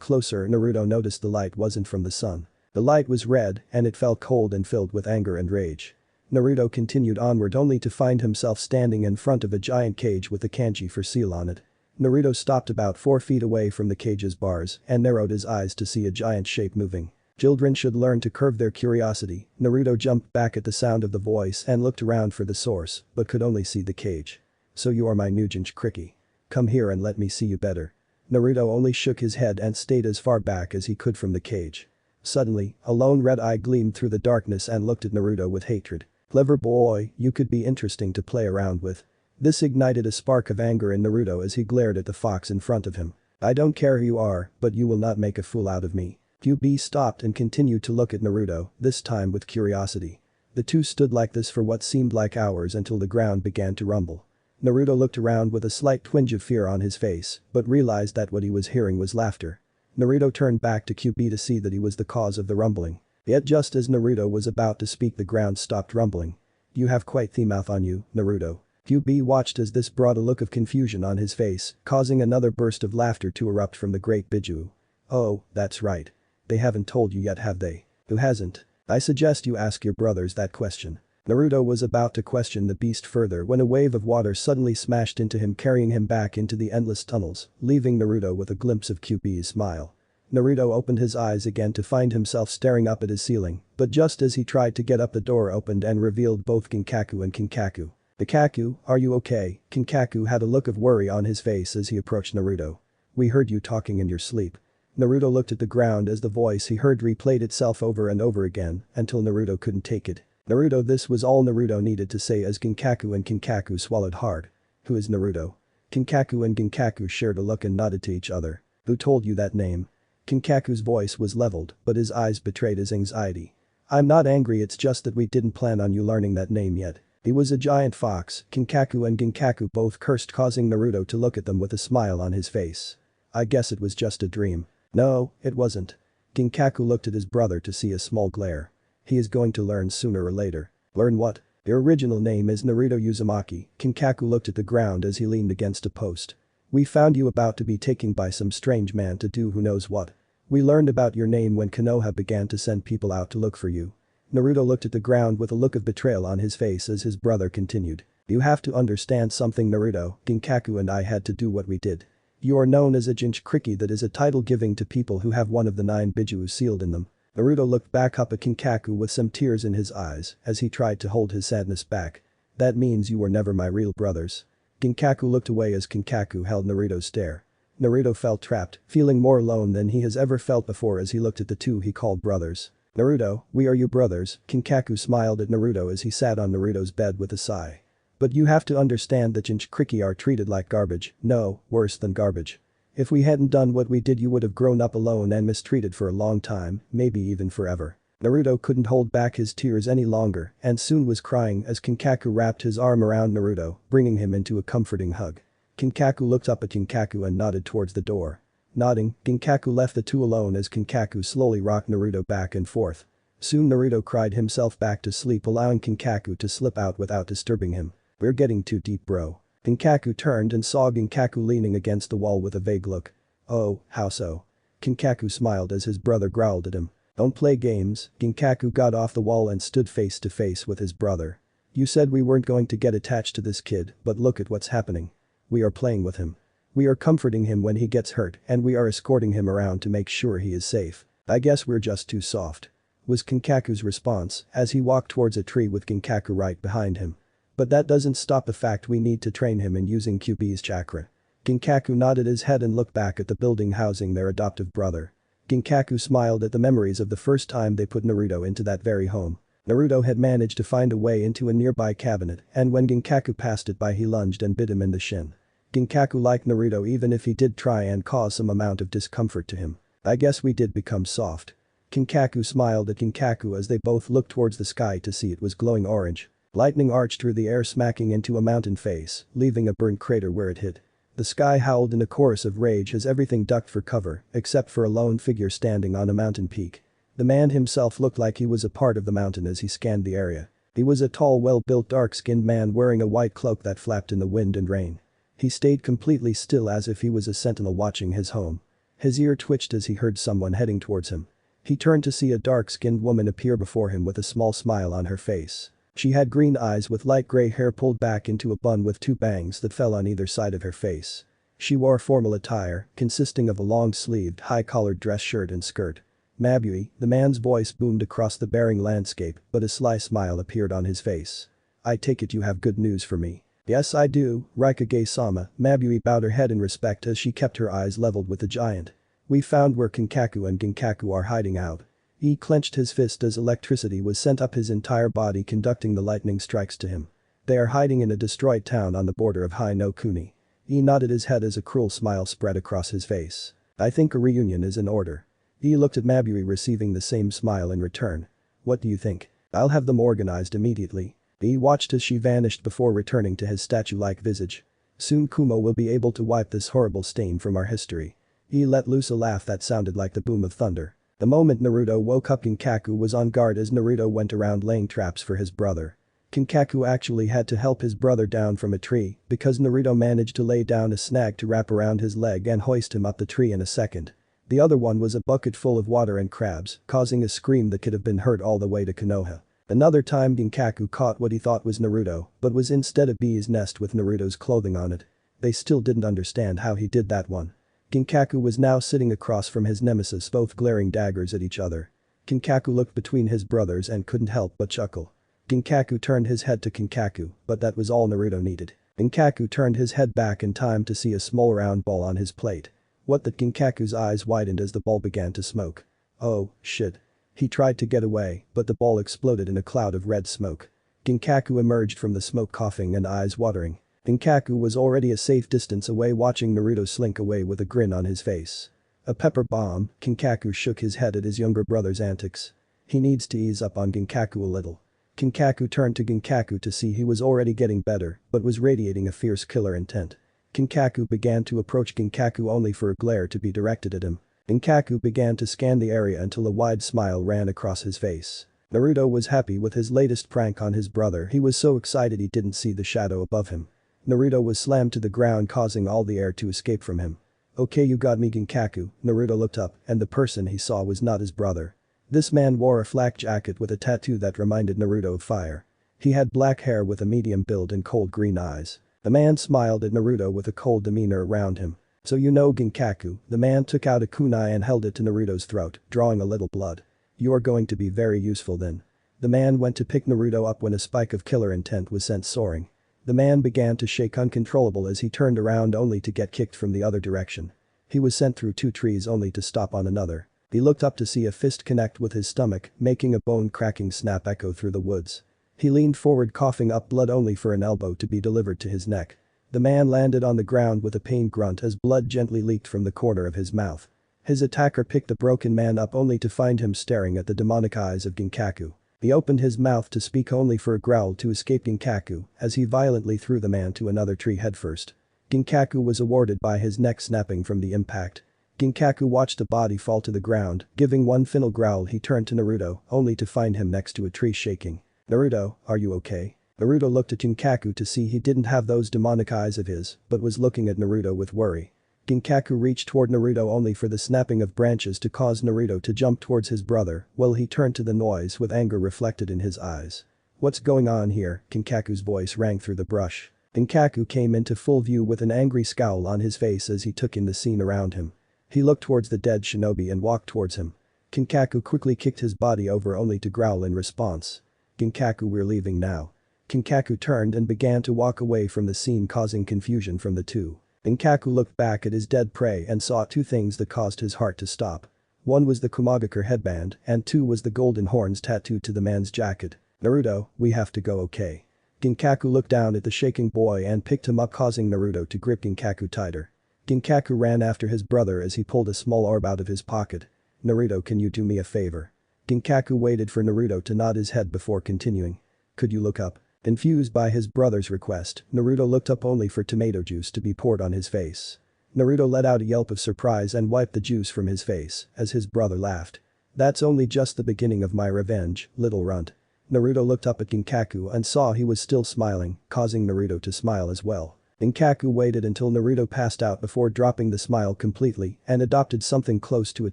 closer, Naruto noticed the light wasn't from the sun. The light was red, and it felt cold and filled with anger and rage. Naruto continued onward only to find himself standing in front of a giant cage with a kanji for seal on it. Naruto stopped about 4 feet away from the cage's bars and narrowed his eyes to see a giant shape moving. Children should learn to curb their curiosity. Naruto jumped back at the sound of the voice and looked around for the source, but could only see the cage. So you are my new Ginkaku. Come here and let me see you better. Naruto only shook his head and stayed as far back as he could from the cage. Suddenly, a lone red eye gleamed through the darkness and looked at Naruto with hatred. Clever boy, you could be interesting to play around with. This ignited a spark of anger in Naruto as he glared at the fox in front of him. I don't care who you are, but you will not make a fool out of me. QB stopped and continued to look at Naruto, this time with curiosity. The two stood like this for what seemed like hours until the ground began to rumble. Naruto looked around with a slight twinge of fear on his face, but realized that what he was hearing was laughter. Naruto turned back to QB to see that he was the cause of the rumbling. Yet just as Naruto was about to speak, the ground stopped rumbling. You have quite the mouth on you, Naruto. QB watched as this brought a look of confusion on his face, causing another burst of laughter to erupt from the great Biju. Oh, that's right. They haven't told you yet, have they? Who hasn't? I suggest you ask your brothers that question. Naruto was about to question the beast further when a wave of water suddenly smashed into him, carrying him back into the endless tunnels, leaving Naruto with a glimpse of QB's smile. Naruto opened his eyes again to find himself staring up at his ceiling, but just as he tried to get up, the door opened and revealed both Ginkaku and Kinkaku. Ginkaku, are you okay? Kinkaku had a look of worry on his face as he approached Naruto. We heard you talking in your sleep. Naruto looked at the ground as the voice he heard replayed itself over and over again until Naruto couldn't take it. Naruto, this was all Naruto needed to say as Ginkaku and Kinkaku swallowed hard. Who is Naruto? Kinkaku and Ginkaku shared a look and nodded to each other. Who told you that name? Kinkaku's voice was leveled, but his eyes betrayed his anxiety. I'm not angry, it's just that we didn't plan on you learning that name yet. He was a giant fox. Kinkaku and Ginkaku both cursed, causing Naruto to look at them with a smile on his face. I guess it was just a dream. No, it wasn't. Ginkaku looked at his brother to see a small glare. He is going to learn sooner or later. Learn what? Your original name is Naruto Uzumaki. Kinkaku looked at the ground as he leaned against a post. We found you about to be taken by some strange man to do who knows what. We learned about your name when Konoha began to send people out to look for you. Naruto looked at the ground with a look of betrayal on his face as his brother continued. You have to understand something, Naruto. Ginkaku and I had to do what we did. You are known as a Ginkaku, that is a title giving to people who have one of the 9 Bijuu sealed in them. Naruto looked back up at Kinkaku with some tears in his eyes as he tried to hold his sadness back. That means you were never my real brothers. Ginkaku looked away as Kinkaku held Naruto's stare. Naruto felt trapped, feeling more alone than he has ever felt before as he looked at the two he called brothers. Naruto, we are you brothers? Kinkaku smiled at Naruto as he sat on Naruto's bed with a sigh. But you have to understand that Ginkaku are treated like garbage, no, worse than garbage. If we hadn't done what we did you would have grown up alone and mistreated for a long time, maybe even forever." Naruto couldn't hold back his tears any longer and soon was crying as Kinkaku wrapped his arm around Naruto, bringing him into a comforting hug. Kinkaku looked up at Ginkaku and nodded towards the door. Nodding, Ginkaku left the two alone as Kinkaku slowly rocked Naruto back and forth. Soon Naruto cried himself back to sleep, allowing Kinkaku to slip out without disturbing him. "We're getting too deep, bro." Kinkaku turned and saw Ginkaku leaning against the wall with a vague look. "Oh, how so?" Kinkaku smiled as his brother growled at him. "Don't play games." Ginkaku got off the wall and stood face to face with his brother. "You said we weren't going to get attached to this kid, but look at what's happening. We are playing with him. We are comforting him when he gets hurt and we are escorting him around to make sure he is safe. I guess we're just too soft," was Kinkaku's response as he walked towards a tree with Ginkaku right behind him. "But that doesn't stop the fact we need to train him in using QB's chakra." Ginkaku nodded his head and looked back at the building housing their adoptive brother. Ginkaku smiled at the memories of the first time they put Naruto into that very home. Naruto had managed to find a way into a nearby cabinet and when Ginkaku passed it by he lunged and bit him in the shin. Ginkaku liked Naruto even if he did try and cause some amount of discomfort to him. "I guess we did become soft." Kinkaku smiled at Ginkaku as they both looked towards the sky to see it was glowing orange. Lightning arched through the air smacking into a mountain face, leaving a burnt crater where it hit. The sky howled in a chorus of rage as everything ducked for cover, except for a lone figure standing on a mountain peak. The man himself looked like he was a part of the mountain as he scanned the area. He was a tall, well-built, dark-skinned man wearing a white cloak that flapped in the wind and rain. He stayed completely still as if he was a sentinel watching his home. His ear twitched as he heard someone heading towards him. He turned to see a dark-skinned woman appear before him with a small smile on her face. She had green eyes with light gray hair pulled back into a bun with two bangs that fell on either side of her face. She wore formal attire, consisting of a long-sleeved, high-collared dress shirt and skirt. "Mabui," the man's voice boomed across the barren landscape, but a sly smile appeared on his face. "I take it you have good news for me." "Yes I do, Raikage-sama." Mabui bowed her head in respect as she kept her eyes leveled with the giant. "We found where Kinkaku and Ginkaku are hiding out." He clenched his fist as electricity was sent up his entire body conducting the lightning strikes to him. "They are hiding in a destroyed town on the border of Hai no Kuni." He nodded his head as a cruel smile spread across his face. "I think a reunion is in order." He looked at Mabui receiving the same smile in return. "What do you think?" "I'll have them organized immediately." He watched as she vanished before returning to his statue-like visage. "Soon Kumo will be able to wipe this horrible stain from our history." He let loose a laugh that sounded like the boom of thunder. The moment Naruto woke up, Ginkaku was on guard as Naruto went around laying traps for his brother. Kinkaku actually had to help his brother down from a tree because Naruto managed to lay down a snag to wrap around his leg and hoist him up the tree in a second. The other one was a bucket full of water and crabs, causing a scream that could have been heard all the way to Konoha. Another time Ginkaku caught what he thought was Naruto, but was instead a bee's nest with Naruto's clothing on it. They still didn't understand how he did that one. Ginkaku was now sitting across from his nemesis, both glaring daggers at each other. Kinkaku looked between his brothers and couldn't help but chuckle. Ginkaku turned his head to Kinkaku, but that was all Naruto needed. Ginkaku turned his head back in time to see a small round ball on his plate. What the? Ginkaku's eyes widened as the ball began to smoke. "Oh, shit." He tried to get away, but the ball exploded in a cloud of red smoke. Ginkaku emerged from the smoke coughing and eyes watering. Ginkaku was already a safe distance away watching Naruto slink away with a grin on his face. "A pepper bomb." Kinkaku shook his head at his younger brother's antics. He needs to ease up on Ginkaku a little. Kinkaku turned to Ginkaku to see he was already getting better, but was radiating a fierce killer intent. Kinkaku began to approach Ginkaku only for a glare to be directed at him. Ginkaku began to scan the area until a wide smile ran across his face. Naruto was happy with his latest prank on his brother. He was so excited he didn't see the shadow above him. Naruto was slammed to the ground, causing all the air to escape from him. "Okay, you got me, Ginkaku." Naruto looked up and the person he saw was not his brother. This man wore a flak jacket with a tattoo that reminded Naruto of fire. He had black hair with a medium build and cold green eyes. The man smiled at Naruto with a cold demeanor around him. "So you know Ginkaku." The man took out a kunai and held it to Naruto's throat, drawing a little blood. "You are going to be very useful then." The man went to pick Naruto up when a spike of killer intent was sent soaring. The man began to shake uncontrollable as he turned around only to get kicked from the other direction. He was sent through two trees only to stop on another. He looked up to see a fist connect with his stomach, making a bone-cracking snap echo through the woods. He leaned forward coughing up blood only for an elbow to be delivered to his neck. The man landed on the ground with a pained grunt as blood gently leaked from the corner of his mouth. His attacker picked the broken man up only to find him staring at the demonic eyes of Ginkaku. He opened his mouth to speak only for a growl to escape Ginkaku as he violently threw the man to another tree headfirst. Ginkaku was awarded by his neck snapping from the impact. Ginkaku watched the body fall to the ground, giving one final growl. He turned to Naruto only to find him next to a tree shaking. "Naruto, are you okay?" Naruto looked at Ginkaku to see he didn't have those demonic eyes of his, but was looking at Naruto with worry. Ginkaku reached toward Naruto only for the snapping of branches to cause Naruto to jump towards his brother while he turned to the noise with anger reflected in his eyes. "What's going on here?" Kinkaku's voice rang through the brush. Ginkaku came into full view with an angry scowl on his face as he took in the scene around him. He looked towards the dead shinobi and walked towards him. Kinkaku quickly kicked his body over only to growl in response. "Ginkaku, we're leaving now." Kinkaku turned and began to walk away from the scene, causing confusion from the two. Ginkaku looked back at his dead prey and saw two things that caused his heart to stop. One was the Kumagakure headband and two was the golden horns tattooed to the man's jacket. "Naruto, we have to go, okay?" Ginkaku looked down at the shaking boy and picked him up, causing Naruto to grip Ginkaku tighter. Ginkaku ran after his brother as he pulled a small orb out of his pocket. "Naruto, can you do me a favor?" Ginkaku waited for Naruto to nod his head before continuing. "Could you look up?" Confused by his brother's request, Naruto looked up only for tomato juice to be poured on his face. Naruto let out a yelp of surprise and wiped the juice from his face as his brother laughed. "That's only just the beginning of my revenge, little runt." Naruto looked up at Ginkaku and saw he was still smiling, causing Naruto to smile as well. Ginkaku waited until Naruto passed out before dropping the smile completely and adopted something close to a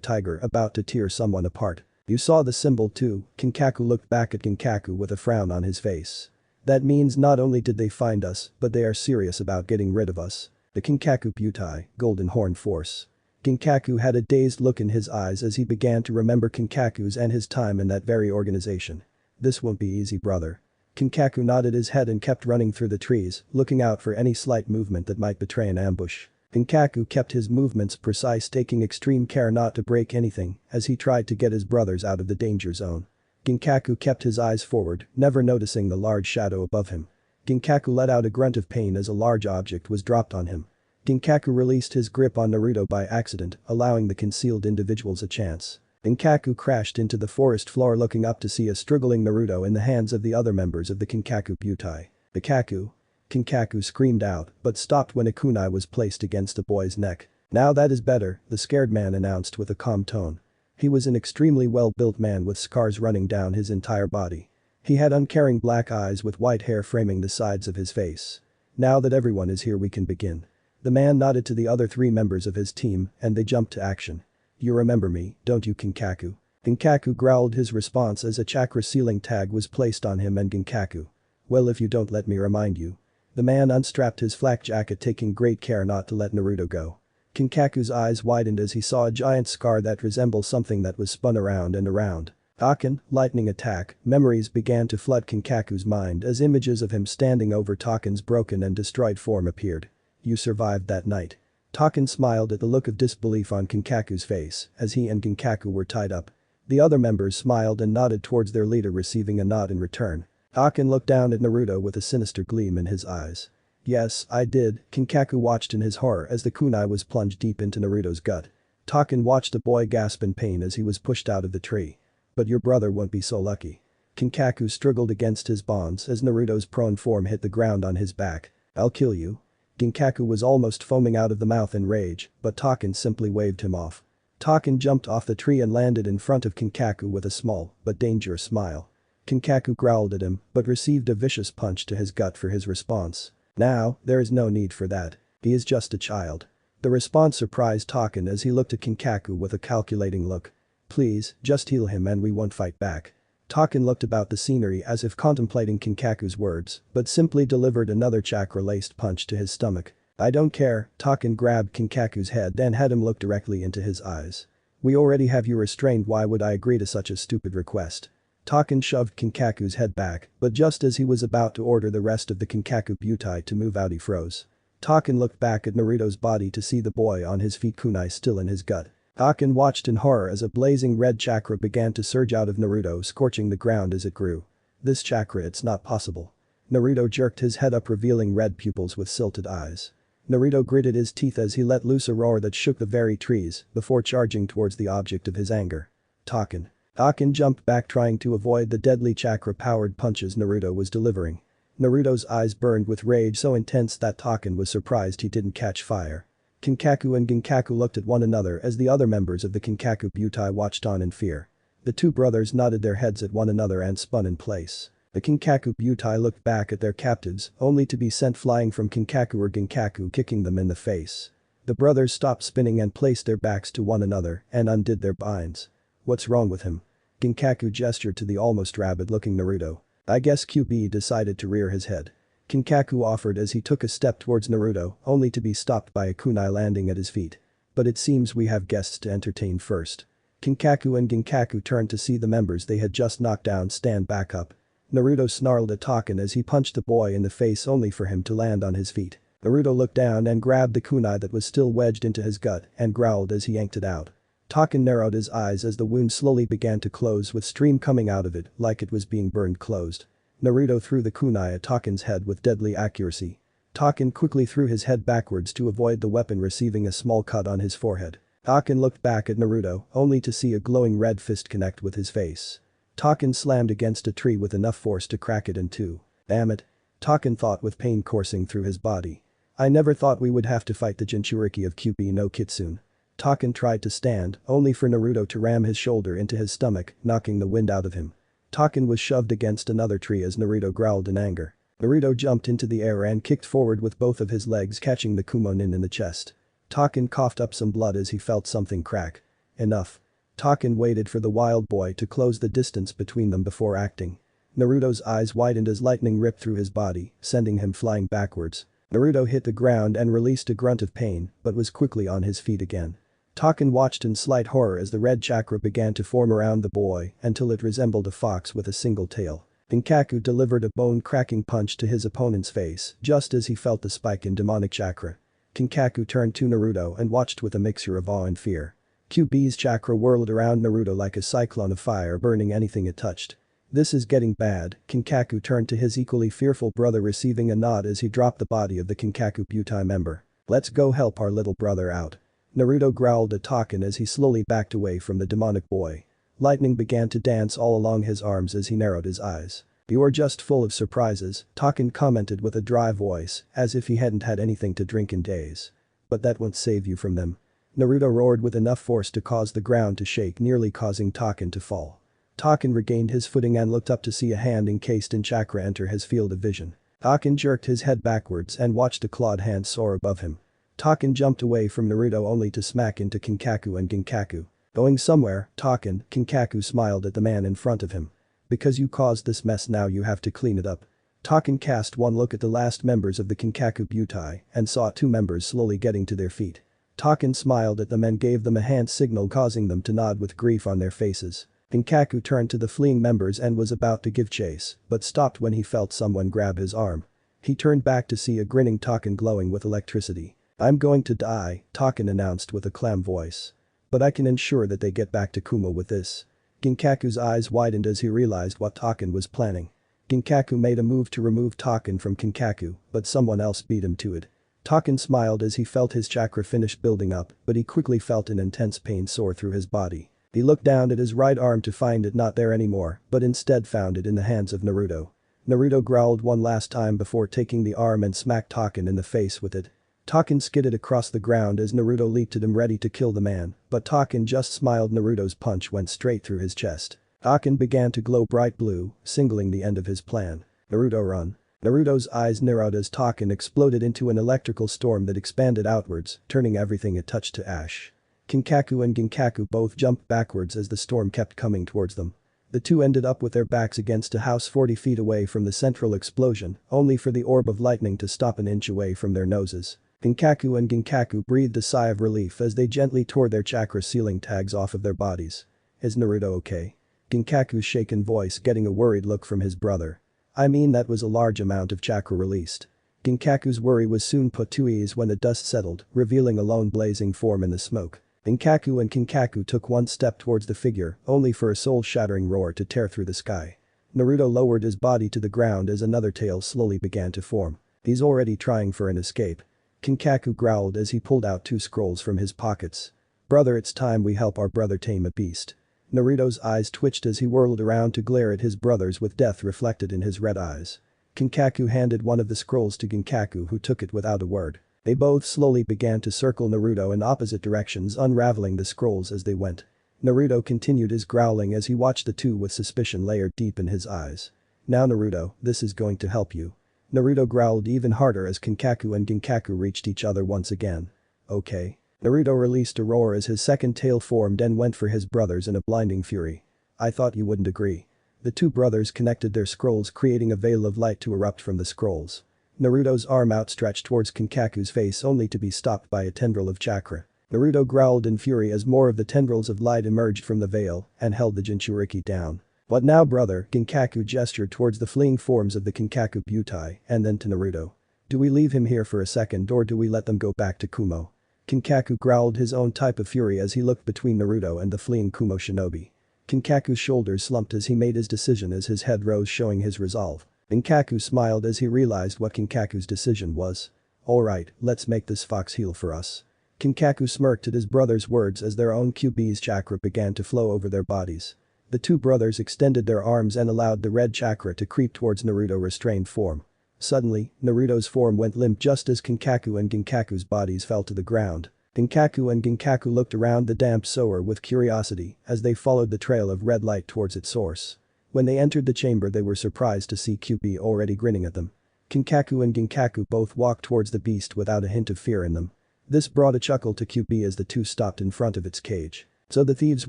tiger about to tear someone apart. "You saw the symbol too?" Kinkaku looked back at Ginkaku with a frown on his face. "That means not only did they find us, but they are serious about getting rid of us." The Kinkaku Butai, Golden Horn Force. Ginkaku had a dazed look in his eyes as he began to remember Kinkaku's and his time in that very organization. "This won't be easy, brother." Kinkaku nodded his head and kept running through the trees, looking out for any slight movement that might betray an ambush. Ginkaku kept his movements precise, taking extreme care not to break anything as he tried to get his brothers out of the danger zone. Ginkaku kept his eyes forward, never noticing the large shadow above him. Ginkaku let out a grunt of pain as a large object was dropped on him. Ginkaku released his grip on Naruto by accident, allowing the concealed individuals a chance. Ginkaku crashed into the forest floor, looking up to see a struggling Naruto in the hands of the other members of the Kinkaku Butai. "Bikaku!" Kinkaku screamed out, but stopped when a kunai was placed against the boy's neck. "Now that is better," the scared man announced with a calm tone. He was an extremely well-built man with scars running down his entire body. He had uncaring black eyes with white hair framing the sides of his face. "Now that everyone is here, we can begin." The man nodded to the other three members of his team and they jumped to action. "You remember me, don't you, Kinkaku?" Kinkaku growled his response as a chakra sealing tag was placed on him and Ginkaku. "Well, if you don't let me remind you." The man unstrapped his flak jacket, taking great care not to let Naruto go. Kinkaku's eyes widened as he saw a giant scar that resembled something that was spun around and around. Aken, lightning attack, memories began to flood Kinkaku's mind as images of him standing over Taken's broken and destroyed form appeared. "You survived that night." Taken smiled at the look of disbelief on Kinkaku's face as he and Ginkaku were tied up. The other members smiled and nodded towards their leader, receiving a nod in return. Aken looked down at Naruto with a sinister gleam in his eyes. "Yes, I did." Kinkaku watched in his horror as the kunai was plunged deep into Naruto's gut. Taken watched the boy gasp in pain as he was pushed out of the tree. "But your brother won't be so lucky." Kinkaku struggled against his bonds as Naruto's prone form hit the ground on his back. "I'll kill you." Ginkaku was almost foaming out of the mouth in rage, but Taken simply waved him off. Taken jumped off the tree and landed in front of Kinkaku with a small but dangerous smile. Kinkaku growled at him but received a vicious punch to his gut for his response. "Now, there is no need for that. He is just a child." The response surprised Taken as he looked at Kinkaku with a calculating look. "Please, just heal him and we won't fight back." Taken looked about the scenery as if contemplating Kinkaku's words, but simply delivered another chakra-laced punch to his stomach. "I don't care." Taken grabbed Kinkaku's head and had him look directly into his eyes. "We already have you restrained, why would I agree to such a stupid request?" Taken shoved Kinkaku's head back, but just as he was about to order the rest of the Kinkaku Butai to move out, he froze. Taken looked back at Naruto's body to see the boy on his feet, kunai still in his gut. Taken watched in horror as a blazing red chakra began to surge out of Naruto, scorching the ground as it grew. "This chakra, it's not possible." Naruto jerked his head up revealing red pupils with silted eyes. Naruto gritted his teeth as he let loose a roar that shook the very trees before charging towards the object of his anger. Taken. Taken jumped back trying to avoid the deadly chakra-powered punches Naruto was delivering. Naruto's eyes burned with rage so intense that Taken was surprised he didn't catch fire. Kinkaku and Ginkaku looked at one another as the other members of the Kinkaku Butai watched on in fear. The two brothers nodded their heads at one another and spun in place. The Kinkaku Butai looked back at their captives, only to be sent flying from Kinkaku or Ginkaku kicking them in the face. The brothers stopped spinning and placed their backs to one another and undid their binds. "What's wrong with him?" Ginkaku gestured to the almost rabid-looking Naruto. "I guess QB decided to rear his head." Kinkaku offered as he took a step towards Naruto, only to be stopped by a kunai landing at his feet. "But it seems we have guests to entertain first." Kinkaku and Ginkaku turned to see the members they had just knocked down stand back up. Naruto snarled at Taken as he punched the boy in the face only for him to land on his feet. Naruto looked down and grabbed the kunai that was still wedged into his gut and growled as he yanked it out. Taken narrowed his eyes as the wound slowly began to close with steam coming out of it like it was being burned closed. Naruto threw the kunai at Taken's head with deadly accuracy. Taken quickly threw his head backwards to avoid the weapon receiving a small cut on his forehead. Taken looked back at Naruto only to see a glowing red fist connect with his face. Taken slammed against a tree with enough force to crack it in two. "Damn it." Taken thought with pain coursing through his body. "I never thought we would have to fight the Jinchuriki of Kyuubi no Kitsune." Taken tried to stand, only for Naruto to ram his shoulder into his stomach, knocking the wind out of him. Taken was shoved against another tree as Naruto growled in anger. Naruto jumped into the air and kicked forward with both of his legs catching the Kumonin in the chest. Taken coughed up some blood as he felt something crack. Enough. Taken waited for the wild boy to close the distance between them before acting. Naruto's eyes widened as lightning ripped through his body, sending him flying backwards. Naruto hit the ground and released a grunt of pain, but was quickly on his feet again. Taken watched in slight horror as the red chakra began to form around the boy until it resembled a fox with a single tail. Kinkaku delivered a bone-cracking punch to his opponent's face just as he felt the spike in demonic chakra. Kinkaku turned to Naruto and watched with a mixture of awe and fear. QB's chakra whirled around Naruto like a cyclone of fire burning anything it touched. "This is getting bad." Kinkaku turned to his equally fearful brother receiving a nod as he dropped the body of the Kinkaku Butai member. "Let's go help our little brother out." Naruto growled at Taken as he slowly backed away from the demonic boy. Lightning began to dance all along his arms as he narrowed his eyes. "You are just full of surprises," Taken commented with a dry voice, as if he hadn't had anything to drink in days. "But that won't save you from them." Naruto roared with enough force to cause the ground to shake, nearly causing Taken to fall. Taken regained his footing and looked up to see a hand encased in chakra enter his field of vision. Taken jerked his head backwards and watched a clawed hand soar above him. Taken jumped away from Naruto only to smack into Kinkaku and Ginkaku. "Going somewhere, Taken," Kinkaku smiled at the man in front of him. "Because you caused this mess now you have to clean it up." Taken cast one look at the last members of the Kinkaku Butai and saw two members slowly getting to their feet. Taken smiled at them and gave them a hand signal causing them to nod with grief on their faces. Kinkaku turned to the fleeing members and was about to give chase, but stopped when he felt someone grab his arm. He turned back to see a grinning Taken glowing with electricity. "I'm going to die," Taken announced with a clam voice. "But I can ensure that they get back to Kumo with this." Ginkaku's eyes widened as he realized what Taken was planning. Ginkaku made a move to remove Taken from Kinkaku, but someone else beat him to it. Taken smiled as he felt his chakra finish building up, but he quickly felt an intense pain soar through his body. He looked down at his right arm to find it not there anymore, but instead found it in the hands of Naruto. Naruto growled one last time before taking the arm and smacked Taken in the face with it. Taken skidded across the ground as Naruto leaped at him ready to kill the man, but Taken just smiled. Naruto's punch went straight through his chest. Taken began to glow bright blue, signaling the end of his plan. "Naruto, run." Naruto's eyes narrowed as Taken exploded into an electrical storm that expanded outwards, turning everything it touched to ash. Kinkaku and Ginkaku both jumped backwards as the storm kept coming towards them. The two ended up with their backs against a house 40 feet away from the central explosion, only for the orb of lightning to stop an inch away from their noses. Ginkaku and Ginkaku breathed a sigh of relief as they gently tore their chakra sealing tags off of their bodies. "Is Naruto okay?" Ginkaku's shaken voice getting a worried look from his brother. "I mean that was a large amount of chakra released." Ginkaku's worry was soon put to ease when the dust settled, revealing a lone blazing form in the smoke. Ginkaku and Kinkaku took one step towards the figure, only for a soul-shattering roar to tear through the sky. Naruto lowered his body to the ground as another tail slowly began to form. He's already trying for an escape. Kinkaku growled as he pulled out 2 scrolls from his pockets. Brother, it's time we help our brother tame a beast. Naruto's eyes twitched as he whirled around to glare at his brothers with death reflected in his red eyes. Kinkaku handed one of the scrolls to Ginkaku, who took it without a word. They both slowly began to circle Naruto in opposite directions, unraveling the scrolls as they went. Naruto continued his growling as he watched the two with suspicion layered deep in his eyes. Now Naruto, this is going to help you. Naruto growled even harder as Kinkaku and Ginkaku reached each other once again. Okay. Naruto released a roar as his second tail formed and went for his brothers in a blinding fury. I thought you wouldn't agree. The two brothers connected their scrolls, creating a veil of light to erupt from the scrolls. Naruto's arm outstretched towards Kinkaku's face only to be stopped by a tendril of chakra. Naruto growled in fury as more of the tendrils of light emerged from the veil and held the Jinchuriki down. What now, brother? Ginkaku gestured towards the fleeing forms of the Kinkaku Butai and then to Naruto. Do we leave him here for a second or do we let them go back to Kumo? Kinkaku growled his own type of fury as he looked between Naruto and the fleeing Kumo shinobi. Kinkaku's shoulders slumped as he made his decision as his head rose, showing his resolve. Ginkaku smiled as he realized what Kinkaku's decision was. Alright, let's make this fox heal for us. Kinkaku smirked at his brother's words as their own QB's chakra began to flow over their bodies. The two brothers extended their arms and allowed the red chakra to creep towards Naruto's restrained form. Suddenly, Naruto's form went limp just as Kinkaku and Ginkaku's bodies fell to the ground. Ginkaku and Ginkaku looked around the damp sewer with curiosity as they followed the trail of red light towards its source. When they entered the chamber, they were surprised to see QB already grinning at them. Kinkaku and Ginkaku both walked towards the beast without a hint of fear in them. This brought a chuckle to QB as the two stopped in front of its cage. So the thieves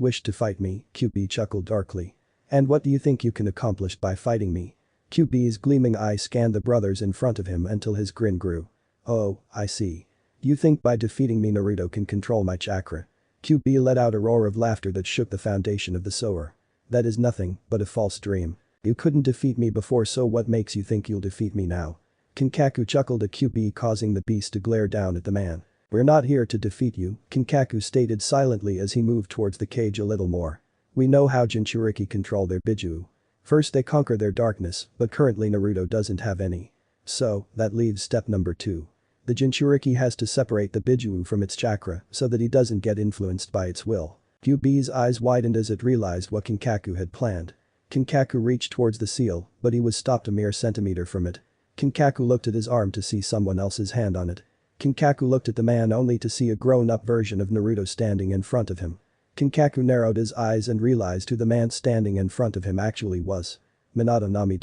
wished to fight me, QB chuckled darkly. And what do you think you can accomplish by fighting me? QB's gleaming eye scanned the brothers in front of him until his grin grew. Oh, I see. You think by defeating me Naruto can control my chakra? QB let out a roar of laughter that shook the foundation of the sewer. That is nothing but a false dream. You couldn't defeat me before, so what makes you think you'll defeat me now? Kinkaku chuckled at QB, causing the beast to glare down at the man. We're not here to defeat you, Kinkaku stated silently as he moved towards the cage a little more. We know how Jinchuriki control their Biju. First they conquer their darkness, but currently Naruto doesn't have any. So, that leaves step number 2. The Jinchuriki has to separate the Biju from its chakra so that he doesn't get influenced by its will. QB's eyes widened as it realized what Kinkaku had planned. Kinkaku reached towards the seal, but he was stopped a mere centimeter from it. Kinkaku looked at his arm to see someone else's hand on it. Kinkaku looked at the man only to see a grown-up version of Naruto standing in front of him. Kinkaku narrowed his eyes and realized who the man standing in front of him actually was. Minato Nami.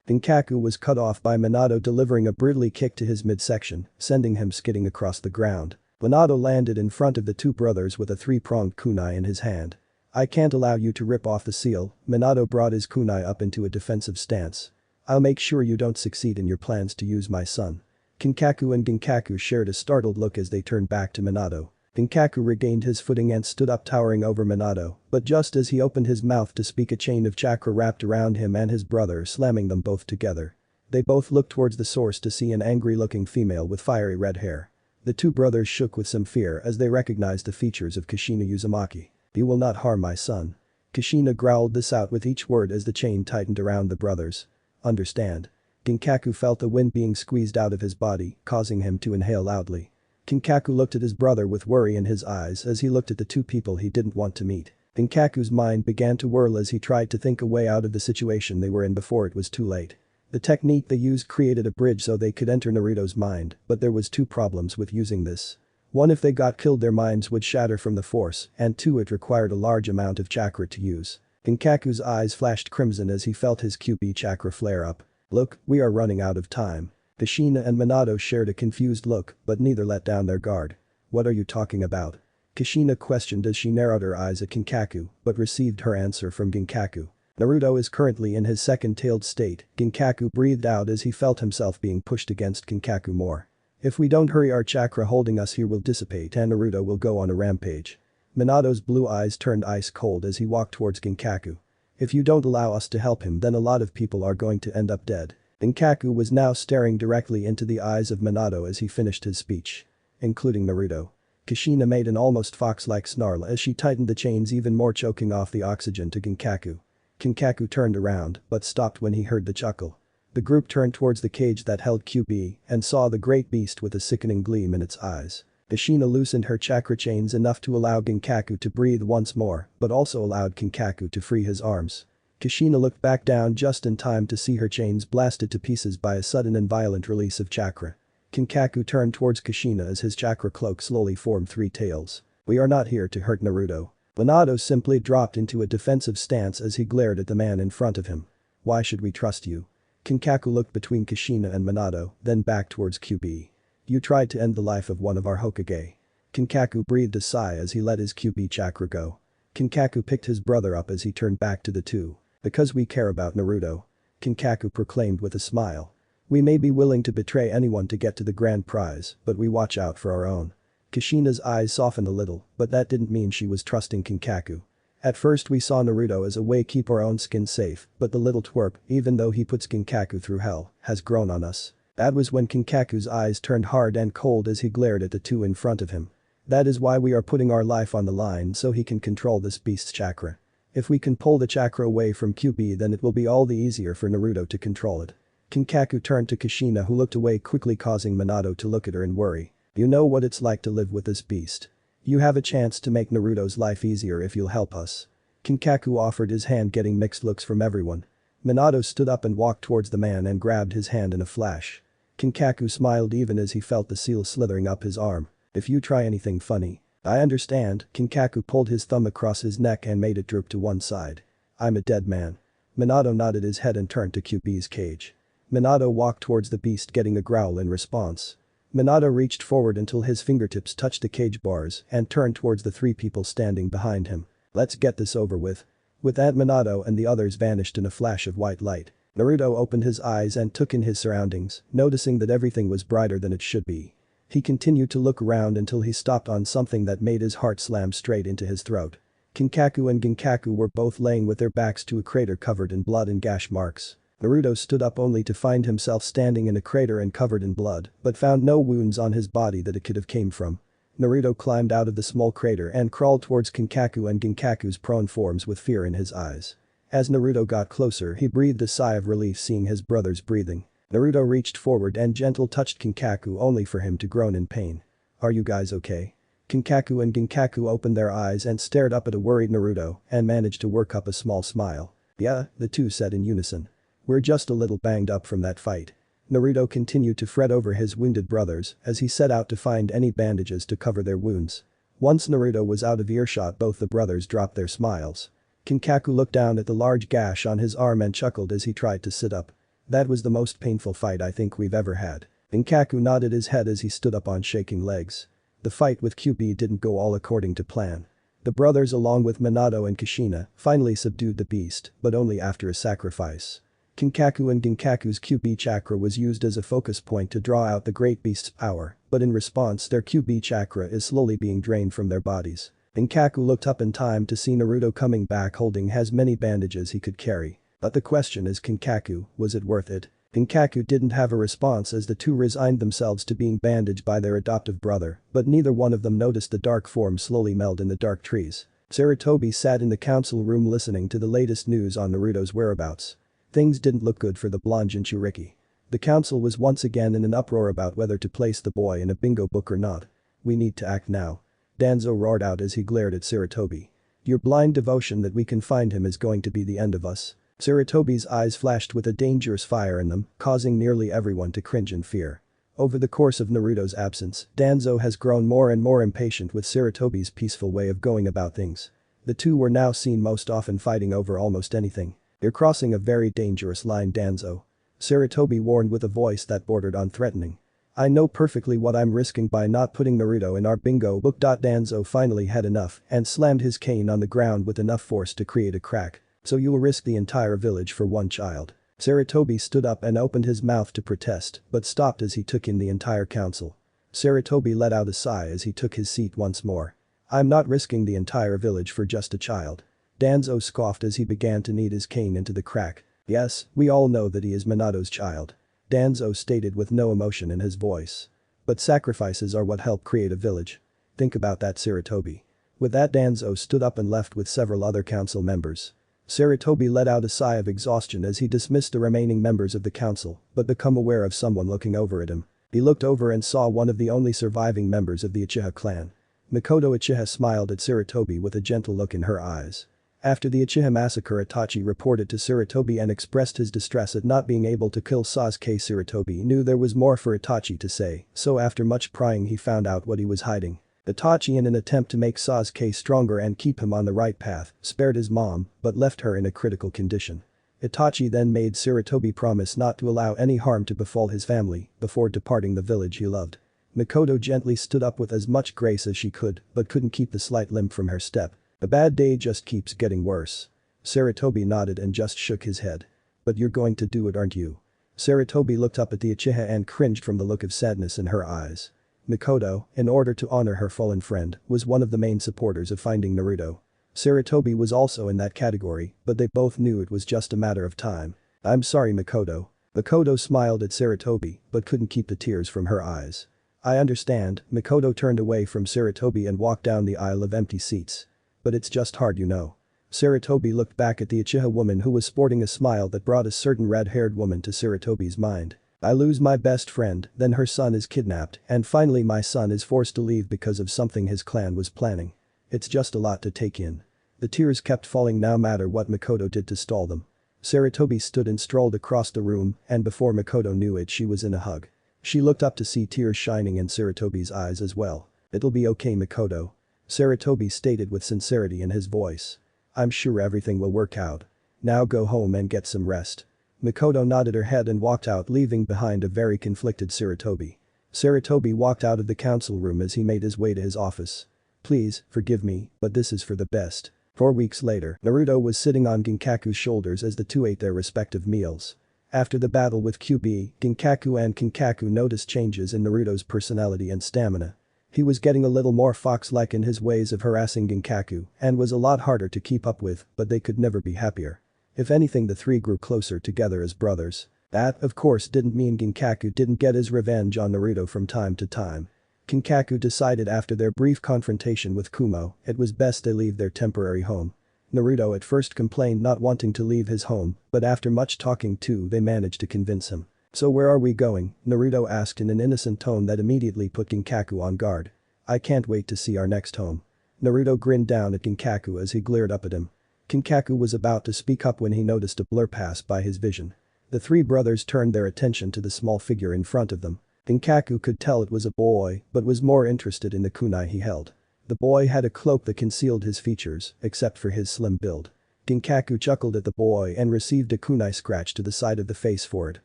Ginkaku was cut off by Minato delivering a brutally kick to his midsection, sending him skidding across the ground. Minato landed in front of the two brothers with a 3-pronged kunai in his hand. I can't allow you to rip off the seal. Minato brought his kunai up into a defensive stance. I'll make sure you don't succeed in your plans to use my son. Kinkaku and Ginkaku shared a startled look as they turned back to Minato. Ginkaku regained his footing and stood up, towering over Minato, but just as he opened his mouth to speak, a chain of chakra wrapped around him and his brother, slamming them both together. They both looked towards the source to see an angry-looking female with fiery red hair. The two brothers shook with some fear as they recognized the features of Kushina Uzumaki. You will not harm my son. Kushina growled this out with each word as the chain tightened around the brothers. Understand. Ginkaku felt the wind being squeezed out of his body, causing him to inhale loudly. Kinkaku looked at his brother with worry in his eyes as he looked at the two people he didn't want to meet. Ginkaku's mind began to whirl as he tried to think a way out of the situation they were in before it was too late. The technique they used created a bridge so they could enter Naruto's mind, but there was 2 problems with using this. 1, if they got killed their minds would shatter from the force, and 2, it required a large amount of chakra to use. Ginkaku's eyes flashed crimson as he felt his QB chakra flare up. Look, we are running out of time. Kushina and Minato shared a confused look, but neither let down their guard. What are you talking about? Kushina questioned as she narrowed her eyes at Kinkaku, but received her answer from Ginkaku. Naruto is currently in his second-tailed state, Ginkaku breathed out as he felt himself being pushed against Kinkaku more. If we don't hurry, our chakra holding us here will dissipate and Naruto will go on a rampage. Minato's blue eyes turned ice cold as he walked towards Ginkaku. If you don't allow us to help him, then a lot of people are going to end up dead. Ginkaku was now staring directly into the eyes of Minato as he finished his speech. Including Naruto. Kushina made an almost fox-like snarl as she tightened the chains even more, choking off the oxygen to Ginkaku. Kinkaku turned around but stopped when he heard the chuckle. The group turned towards the cage that held QB and saw the great beast with a sickening gleam in its eyes. Kushina loosened her chakra chains enough to allow Ginkaku to breathe once more, but also allowed Kinkaku to free his arms. Kushina looked back down just in time to see her chains blasted to pieces by a sudden and violent release of chakra. Kinkaku turned towards Kushina as his chakra cloak slowly formed three tails. "We are not here to hurt Naruto." Minato simply dropped into a defensive stance as he glared at the man in front of him. "Why should we trust you?" Kinkaku looked between Kushina and Minato, then back towards QB. "You tried to end the life of one of our Hokage." Kinkaku breathed a sigh as he let his QB chakra go. Kinkaku picked his brother up as he turned back to the two. "Because we care about Naruto," Kinkaku proclaimed with a smile. "We may be willing to betray anyone to get to the grand prize, but we watch out for our own." Kushina's eyes softened a little, but that didn't mean she was trusting Kinkaku. "At first we saw Naruto as a way keep our own skin safe, but the little twerp, even though he puts Ginkaku through hell, has grown on us." That was when Kinkaku's eyes turned hard and cold as he glared at the two in front of him. "That is why we are putting our life on the line so he can control this beast's chakra. If we can pull the chakra away from QB, then it will be all the easier for Naruto to control it." Kinkaku turned to Kushina, who looked away quickly, causing Minato to look at her in worry. "You know what it's like to live with this beast. You have a chance to make Naruto's life easier if you'll help us." Kinkaku offered his hand, getting mixed looks from everyone. Minato stood up and walked towards the man and grabbed his hand in a flash. Kinkaku smiled even as he felt the seal slithering up his arm. "If you try anything funny." "I understand." Kinkaku pulled his thumb across his neck and made it droop to one side. "I'm a dead man." Minato nodded his head and turned to QB's cage. Minato walked towards the beast, getting a growl in response. Minato reached forward until his fingertips touched the cage bars and turned towards the three people standing behind him. "Let's get this over with." With that, Minato and the others vanished in a flash of white light. Naruto opened his eyes and took in his surroundings, noticing that everything was brighter than it should be. He continued to look around until he stopped on something that made his heart slam straight into his throat. Kinkaku and Ginkaku were both laying with their backs to a crater covered in blood and gash marks. Naruto stood up only to find himself standing in a crater and covered in blood, but found no wounds on his body that it could have came from. Naruto climbed out of the small crater and crawled towards Kinkaku and Ginkaku's prone forms with fear in his eyes. As Naruto got closer, he breathed a sigh of relief seeing his brothers breathing. Naruto reached forward and gently touched Kinkaku only for him to groan in pain. "Are you guys okay?" Kinkaku and Ginkaku opened their eyes and stared up at a worried Naruto and managed to work up a small smile. "Yeah," the two said in unison. "We're just a little banged up from that fight." Naruto continued to fret over his wounded brothers as he set out to find any bandages to cover their wounds. Once Naruto was out of earshot, both the brothers dropped their smiles. Kinkaku looked down at the large gash on his arm and chuckled as he tried to sit up. "That was the most painful fight I think we've ever had." Ginkaku nodded his head as he stood up on shaking legs. The fight with QB didn't go all according to plan. The brothers, along with Minato and Kushina, finally subdued the beast, but only after a sacrifice. Kinkaku and Ginkaku's QB chakra was used as a focus point to draw out the great beast's power, but in response their QB chakra is slowly being drained from their bodies. Ginkaku looked up in time to see Naruto coming back holding as many bandages he could carry. But the question is, Kinkaku, was it worth it? Ginkaku didn't have a response as the two resigned themselves to being bandaged by their adoptive brother, but neither one of them noticed the dark form slowly meld in the dark trees. Sarutobi sat in the council room listening to the latest news on Naruto's whereabouts. Things didn't look good for the blonde Jinchuriki. The council was once again in an uproar about whether to place the boy in a bingo book or not. "We need to act now," Danzo roared out as he glared at Sarutobi. "Your blind devotion that we can find him is going to be the end of us." Sarutobi's eyes flashed with a dangerous fire in them, causing nearly everyone to cringe in fear. Over the course of Naruto's absence, Danzo has grown more and more impatient with Sarutobi's peaceful way of going about things. The two were now seen most often fighting over almost anything. "You're crossing a very dangerous line, Danzo," Sarutobi warned with a voice that bordered on threatening. "I know perfectly what I'm risking by not putting Naruto in our bingo book." Danzo finally had enough and slammed his cane on the ground with enough force to create a crack. "So you'll risk the entire village for one child?" Sarutobi stood up and opened his mouth to protest, but stopped as he took in the entire council. Sarutobi let out a sigh as he took his seat once more. "I'm not risking the entire village for just a child." Danzo scoffed as he began to knead his cane into the crack. "Yes, we all know that he is Minato's child," Danzo stated with no emotion in his voice. "But sacrifices are what help create a village. Think about that, Sarutobi." With that, Danzo stood up and left with several other council members. Sarutobi let out a sigh of exhaustion as he dismissed the remaining members of the council, but became aware of someone looking over at him. He looked over and saw one of the only surviving members of the Uchiha clan. Mikoto Uchiha smiled at Sarutobi with a gentle look in her eyes. After the Uchiha massacre, Itachi reported to Sarutobi and expressed his distress at not being able to kill Sasuke. Sarutobi knew there was more for Itachi to say, so after much prying he found out what he was hiding. Itachi, in an attempt to make Sasuke stronger and keep him on the right path, spared his mom, but left her in a critical condition. Itachi then made Sarutobi promise not to allow any harm to befall his family before departing the village he loved. Mikoto gently stood up with as much grace as she could, but couldn't keep the slight limp from her step. A bad day just keeps getting worse. Sarutobi nodded and just shook his head. But you're going to do it, aren't you? Sarutobi looked up at the Uchiha and cringed from the look of sadness in her eyes. Mikoto, in order to honor her fallen friend, was one of the main supporters of finding Naruto. Sarutobi was also in that category, but they both knew it was just a matter of time. I'm sorry, Mikoto. Mikoto smiled at Sarutobi, but couldn't keep the tears from her eyes. I understand. Mikoto turned away from Sarutobi and walked down the aisle of empty seats. But it's just hard, you know. Sarutobi looked back at the Uchiha woman who was sporting a smile that brought a certain red-haired woman to Sarutobi's mind. I lose my best friend, then her son is kidnapped, and finally my son is forced to leave because of something his clan was planning. It's just a lot to take in. The tears kept falling no matter what Mikoto did to stall them. Sarutobi stood and strolled across the room, and before Mikoto knew it, she was in a hug. She looked up to see tears shining in Sarutobi's eyes as well. It'll be okay, Mikoto. Sarutobi stated with sincerity in his voice. I'm sure everything will work out. Now go home and get some rest. Mikoto nodded her head and walked out, leaving behind a very conflicted Sarutobi. Sarutobi walked out of the council room as he made his way to his office. Please, forgive me, but this is for the best. 4 weeks later, Naruto was sitting on Ginkaku's shoulders as the two ate their respective meals. After the battle with QB, Ginkaku and Kinkaku noticed changes in Naruto's personality and stamina. He was getting a little more fox-like in his ways of harassing Ginkaku and was a lot harder to keep up with, but they could never be happier. If anything, the three grew closer together as brothers. That, of course, didn't mean Ginkaku didn't get his revenge on Naruto from time to time. Kinkaku decided after their brief confrontation with Kumo, it was best they leave their temporary home. Naruto at first complained not wanting to leave his home, but after much talking to, they managed to convince him. So where are we going? Naruto asked in an innocent tone that immediately put Ginkaku on guard. I can't wait to see our next home. Naruto grinned down at Ginkaku as he glared up at him. Kinkaku was about to speak up when he noticed a blur pass by his vision. The three brothers turned their attention to the small figure in front of them. Ginkaku could tell it was a boy, but was more interested in the kunai he held. The boy had a cloak that concealed his features, except for his slim build. Ginkaku chuckled at the boy and received a kunai scratch to the side of the face for it.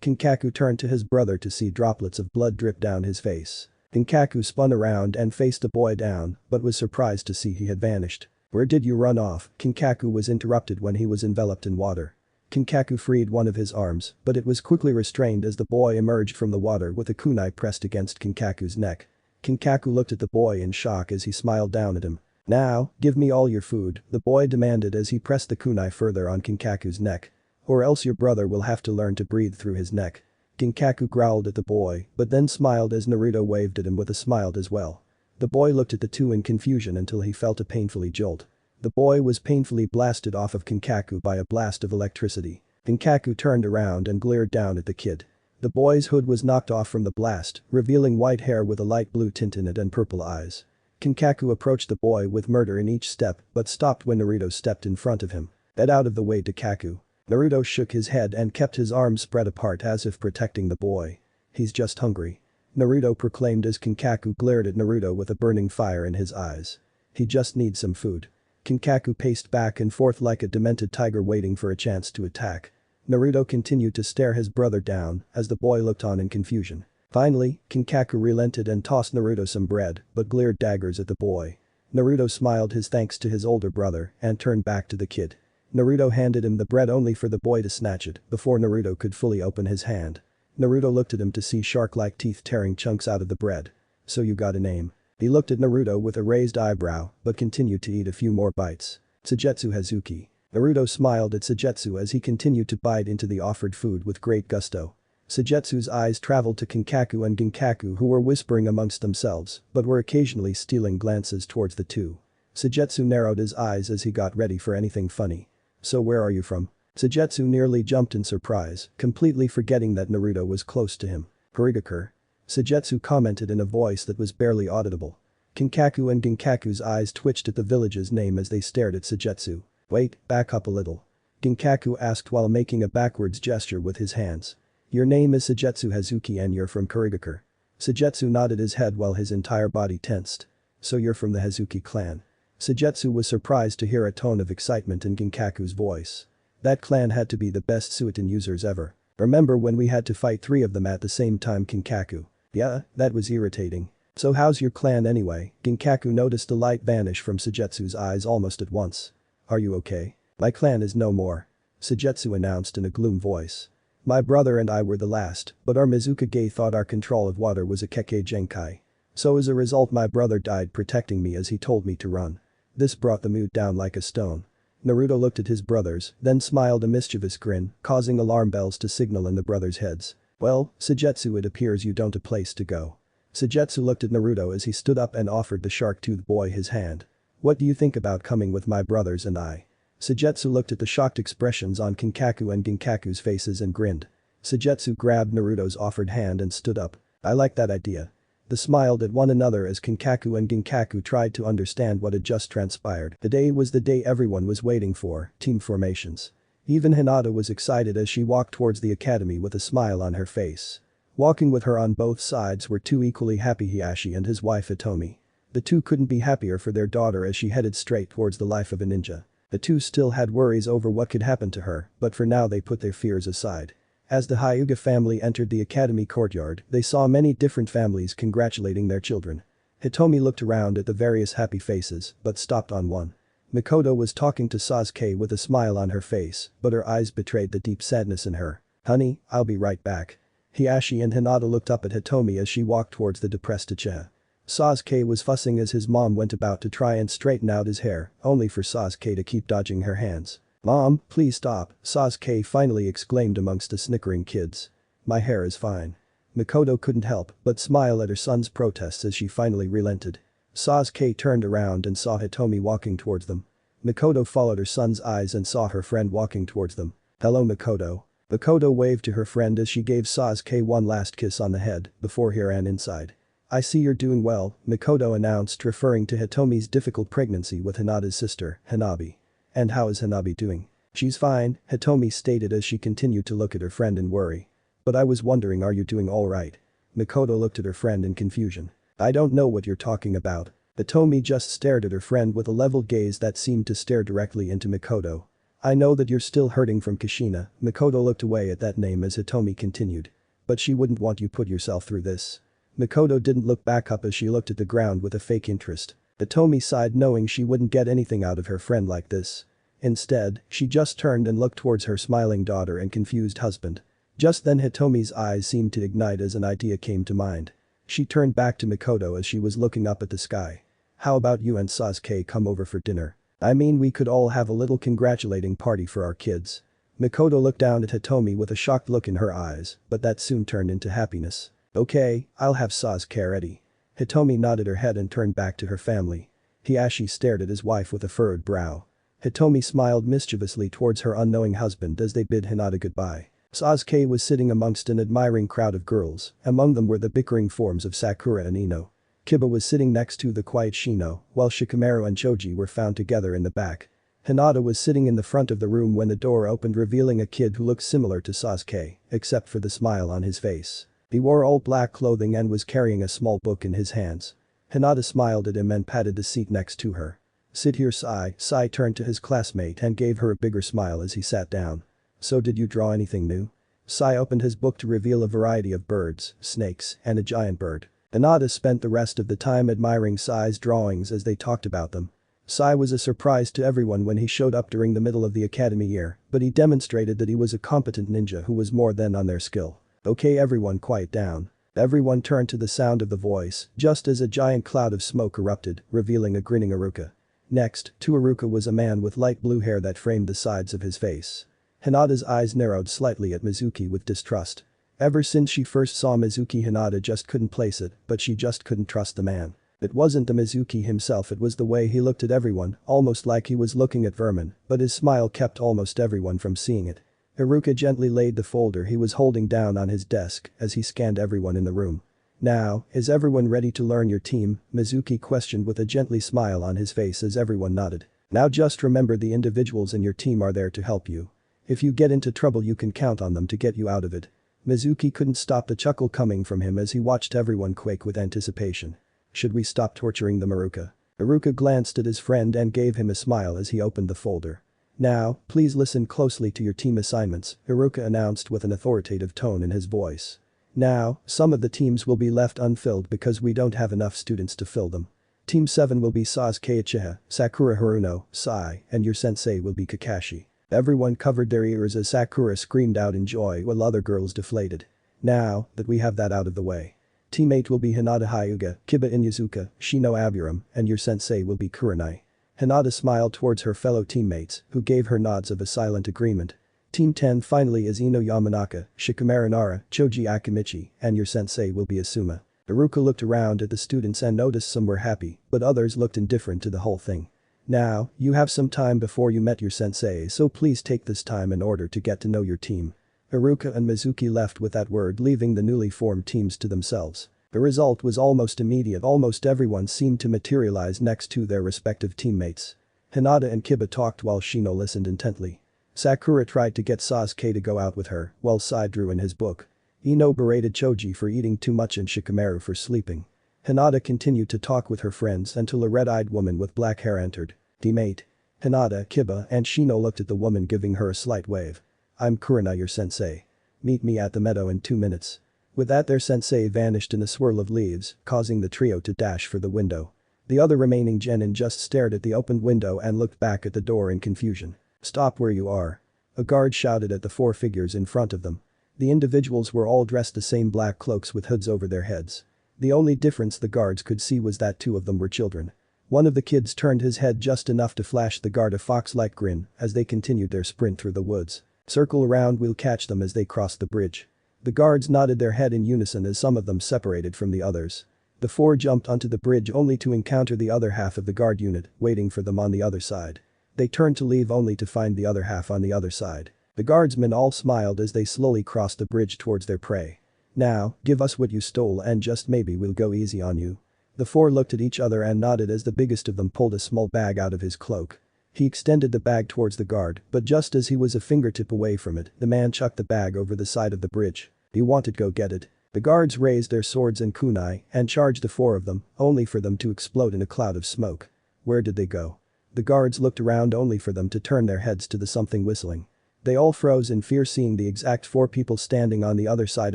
Kinkaku turned to his brother to see droplets of blood drip down his face. Ginkaku spun around and faced the boy down, but was surprised to see he had vanished. Where did you run off? Kinkaku was interrupted when he was enveloped in water. Kinkaku freed one of his arms, but it was quickly restrained as the boy emerged from the water with a kunai pressed against Kinkaku's neck. Kinkaku looked at the boy in shock as he smiled down at him. Now, give me all your food, the boy demanded as he pressed the kunai further on Kinkaku's neck. Or else your brother will have to learn to breathe through his neck. Ginkaku growled at the boy, but then smiled as Naruto waved at him with a smile as well. The boy looked at the two in confusion until he felt a painfully jolt. The boy was painfully blasted off of Kinkaku by a blast of electricity. Ginkaku turned around and glared down at the kid. The boy's hood was knocked off from the blast, revealing white hair with a light blue tint in it and purple eyes. Kinkaku approached the boy with murder in each step but stopped when Naruto stepped in front of him. Get out of the way, Kaku. Naruto shook his head and kept his arms spread apart as if protecting the boy. He's just hungry. Naruto proclaimed as Kinkaku glared at Naruto with a burning fire in his eyes. He just needs some food. Kinkaku paced back and forth like a demented tiger waiting for a chance to attack. Naruto continued to stare his brother down as the boy looked on in confusion. Finally, Kinkaku relented and tossed Naruto some bread but glared daggers at the boy. Naruto smiled his thanks to his older brother and turned back to the kid. Naruto handed him the bread only for the boy to snatch it before Naruto could fully open his hand. Naruto looked at him to see shark-like teeth tearing chunks out of the bread. So you got a name. He looked at Naruto with a raised eyebrow but continued to eat a few more bites. Sujetsu Hazuki. Naruto smiled at Sujetsu as he continued to bite into the offered food with great gusto. Sujetsu's eyes traveled to Kinkaku and Ginkaku, who were whispering amongst themselves but were occasionally stealing glances towards the two. Sujetsu narrowed his eyes as he got ready for anything funny. So where are you from? Sujetsu nearly jumped in surprise, completely forgetting that Naruto was close to him. Kurigakur. Sujetsu commented in a voice that was barely audible. Kinkaku and Ginkaku's eyes twitched at the village's name as they stared at Sujetsu. Wait, back up a little. Ginkaku asked while making a backwards gesture with his hands. Your name is Sujetsu Hazuki and you're from Kurigakur. Sujetsu nodded his head while his entire body tensed. So you're from the Hazuki clan. Sujetsu was surprised to hear a tone of excitement in Ginkaku's voice. That clan had to be the best Suiton users ever. Remember when we had to fight 3 of them at the same time, Kinkaku? Yeah, that was irritating. So how's your clan anyway? Ginkaku noticed the light vanish from Sujetsu's eyes almost at once. Are you okay? My clan is no more. Sujetsu announced in a gloom voice. My brother and I were the last, but our Mizukage thought our control of water was a Kekkei Genkai. So as a result my brother died protecting me as he told me to run. This brought the mood down like a stone. Naruto looked at his brothers, then smiled a mischievous grin, causing alarm bells to signal in the brothers' heads. Well, Sujetsu, it appears you don't have a place to go. Sujetsu looked at Naruto as he stood up and offered the shark-toothed boy his hand. What do you think about coming with my brothers and I? Sujetsu looked at the shocked expressions on Kinkaku and Ginkaku's faces and grinned. Sujetsu grabbed Naruto's offered hand and stood up. I like that idea. They smiled at one another as Kinkaku and Ginkaku tried to understand what had just transpired. The day was the day everyone was waiting for, team formations. Even Hinata was excited as she walked towards the academy with a smile on her face. Walking with her on both sides were 2 equally happy Hiashi and his wife Hitomi. The 2 couldn't be happier for their daughter as she headed straight towards the life of a ninja. The 2 still had worries over what could happen to her, but for now they put their fears aside. As the Hyuga family entered the academy courtyard, they saw many different families congratulating their children. Hitomi looked around at the various happy faces, but stopped on one. Mikoto was talking to Sasuke with a smile on her face, but her eyes betrayed the deep sadness in her. Honey, I'll be right back. Hiashi and Hinata looked up at Hitomi as she walked towards the depressed Ichigo. Sasuke was fussing as his mom went about to try and straighten out his hair, only for Sasuke to keep dodging her hands. Mom, please stop, Sasuke finally exclaimed amongst the snickering kids. My hair is fine. Mikoto couldn't help but smile at her son's protests as she finally relented. Sasuke turned around and saw Hitomi walking towards them. Mikoto followed her son's eyes and saw her friend walking towards them. Hello Mikoto. Mikoto waved to her friend as she gave Sasuke one last kiss on the head before he ran inside. I see you're doing well, Mikoto announced, referring to Hitomi's difficult pregnancy with Hinata's sister, Hanabi. And how is Hanabi doing? She's fine, Hitomi stated as she continued to look at her friend in worry. But I was wondering, are you doing alright? Mikoto looked at her friend in confusion. I don't know what you're talking about. Hitomi just stared at her friend with a level gaze that seemed to stare directly into Mikoto. I know that you're still hurting from Kushina, Mikoto looked away at that name as Hitomi continued. But she wouldn't want you put yourself through this. Mikoto didn't look back up as she looked at the ground with a fake interest. Hitomi sighed knowing she wouldn't get anything out of her friend like this. Instead, she just turned and looked towards her smiling daughter and confused husband. Just then Hitomi's eyes seemed to ignite as an idea came to mind. She turned back to Mikoto as she was looking up at the sky. How about you and Sasuke come over for dinner? I mean, we could all have a little congratulating party for our kids. Mikoto looked down at Hitomi with a shocked look in her eyes, but that soon turned into happiness. Okay, I'll have Sasuke ready. Hitomi nodded her head and turned back to her family. Hiashi stared at his wife with a furrowed brow. Hitomi smiled mischievously towards her unknowing husband as they bid Hinata goodbye. Sasuke was sitting amongst an admiring crowd of girls, among them were the bickering forms of Sakura and Ino. Kiba was sitting next to the quiet Shino, while Shikamaru and Choji were found together in the back. Hinata was sitting in the front of the room when the door opened, revealing a kid who looked similar to Sasuke, except for the smile on his face. He wore all black clothing and was carrying a small book in his hands. Hinata smiled at him and patted the seat next to her. Sit here Sai. Sai turned to his classmate and gave her a bigger smile as he sat down. So did you draw anything new? Sai opened his book to reveal a variety of birds, snakes, and a giant bird. Hinata spent the rest of the time admiring Sai's drawings as they talked about them. Sai was a surprise to everyone when he showed up during the middle of the academy year, but he demonstrated that he was a competent ninja who was more than on their skill. Okay everyone, quiet down. Everyone turned to the sound of the voice, just as a giant cloud of smoke erupted, revealing a grinning Iruka. Next, to Iruka was a man with light blue hair that framed the sides of his face. Hinata's eyes narrowed slightly at Mizuki with distrust. Ever since she first saw Mizuki, Hinata just couldn't place it, but she just couldn't trust the man. It wasn't the Mizuki himself, it was the way he looked at everyone, almost like he was looking at vermin, but his smile kept almost everyone from seeing it. Iruka gently laid the folder he was holding down on his desk as he scanned everyone in the room. "Now, is everyone ready to learn your team?" Mizuki questioned with a gently smile on his face as everyone nodded. "Now just remember the individuals in your team are there to help you. If you get into trouble you can count on them to get you out of it." Mizuki couldn't stop the chuckle coming from him as he watched everyone quake with anticipation. "Should we stop torturing them, Iruka?" Iruka glanced at his friend and gave him a smile as he opened the folder. "Now, please listen closely to your team assignments," Iruka announced with an authoritative tone in his voice. "Now, some of the teams will be left unfilled because we don't have enough students to fill them. Team 7 will be Sasuke Uchiha, Sakura Haruno, Sai, and your sensei will be Kakashi." Everyone covered their ears as Sakura screamed out in joy while other girls deflated. "Now that we have that out of the way. Team 8 will be Hinata Hyuga, Kiba Inuzuka, Shino Aburam, and your sensei will be Kurenai." Hinata smiled towards her fellow teammates, who gave her nods of a silent agreement. Team 10 finally is Ino Yamanaka, Shikamaru Nara, Choji Akimichi, and your sensei will be Asuma. Iruka looked around at the students and noticed some were happy, but others looked indifferent to the whole thing. "Now, you have some time before you met your sensei, so please take this time in order to get to know your team." Iruka and Mizuki left with that word, leaving the newly formed teams to themselves. The result was almost immediate. Almost everyone seemed to materialize next to their respective teammates. Hinata and Kiba talked while Shino listened intently. Sakura tried to get Sasuke to go out with her, while Sai drew in his book. Ino berated Choji for eating too much and Shikamaru for sleeping. Hinata continued to talk with her friends until a red-eyed woman with black hair entered. "Teammate." Hinata, Kiba, and Shino looked at the woman, giving her a slight wave. "I'm Kurenai, your sensei. Meet me at the meadow in 2 minutes." With that, their sensei vanished in a swirl of leaves, causing the trio to dash for the window. The other remaining genin just stared at the opened window and looked back at the door in confusion. "Stop where you are." A guard shouted at the 4 figures in front of them. The individuals were all dressed the same, black cloaks with hoods over their heads. The only difference the guards could see was that 2 of them were children. One of the kids turned his head just enough to flash the guard a fox-like grin as they continued their sprint through the woods. "Circle around, we'll catch them as they cross the bridge." The guards nodded their head in unison as some of them separated from the others. The 4 jumped onto the bridge only to encounter the other half of the guard unit waiting for them on the other side. They turned to leave only to find the other half on the other side. The guardsmen all smiled as they slowly crossed the bridge towards their prey. "Now, give us what you stole and just maybe we'll go easy on you." The 4 looked at each other and nodded as the biggest of them pulled a small bag out of his cloak. He extended the bag towards the guard, but just as he was a fingertip away from it, the man chucked the bag over the side of the bridge. "You want it, go get it." The guards raised their swords and kunai and charged the 4 of them, only for them to explode in a cloud of smoke. Where did they go? The guards looked around only for them to turn their heads to the something whistling. They all froze in fear seeing the exact 4 people standing on the other side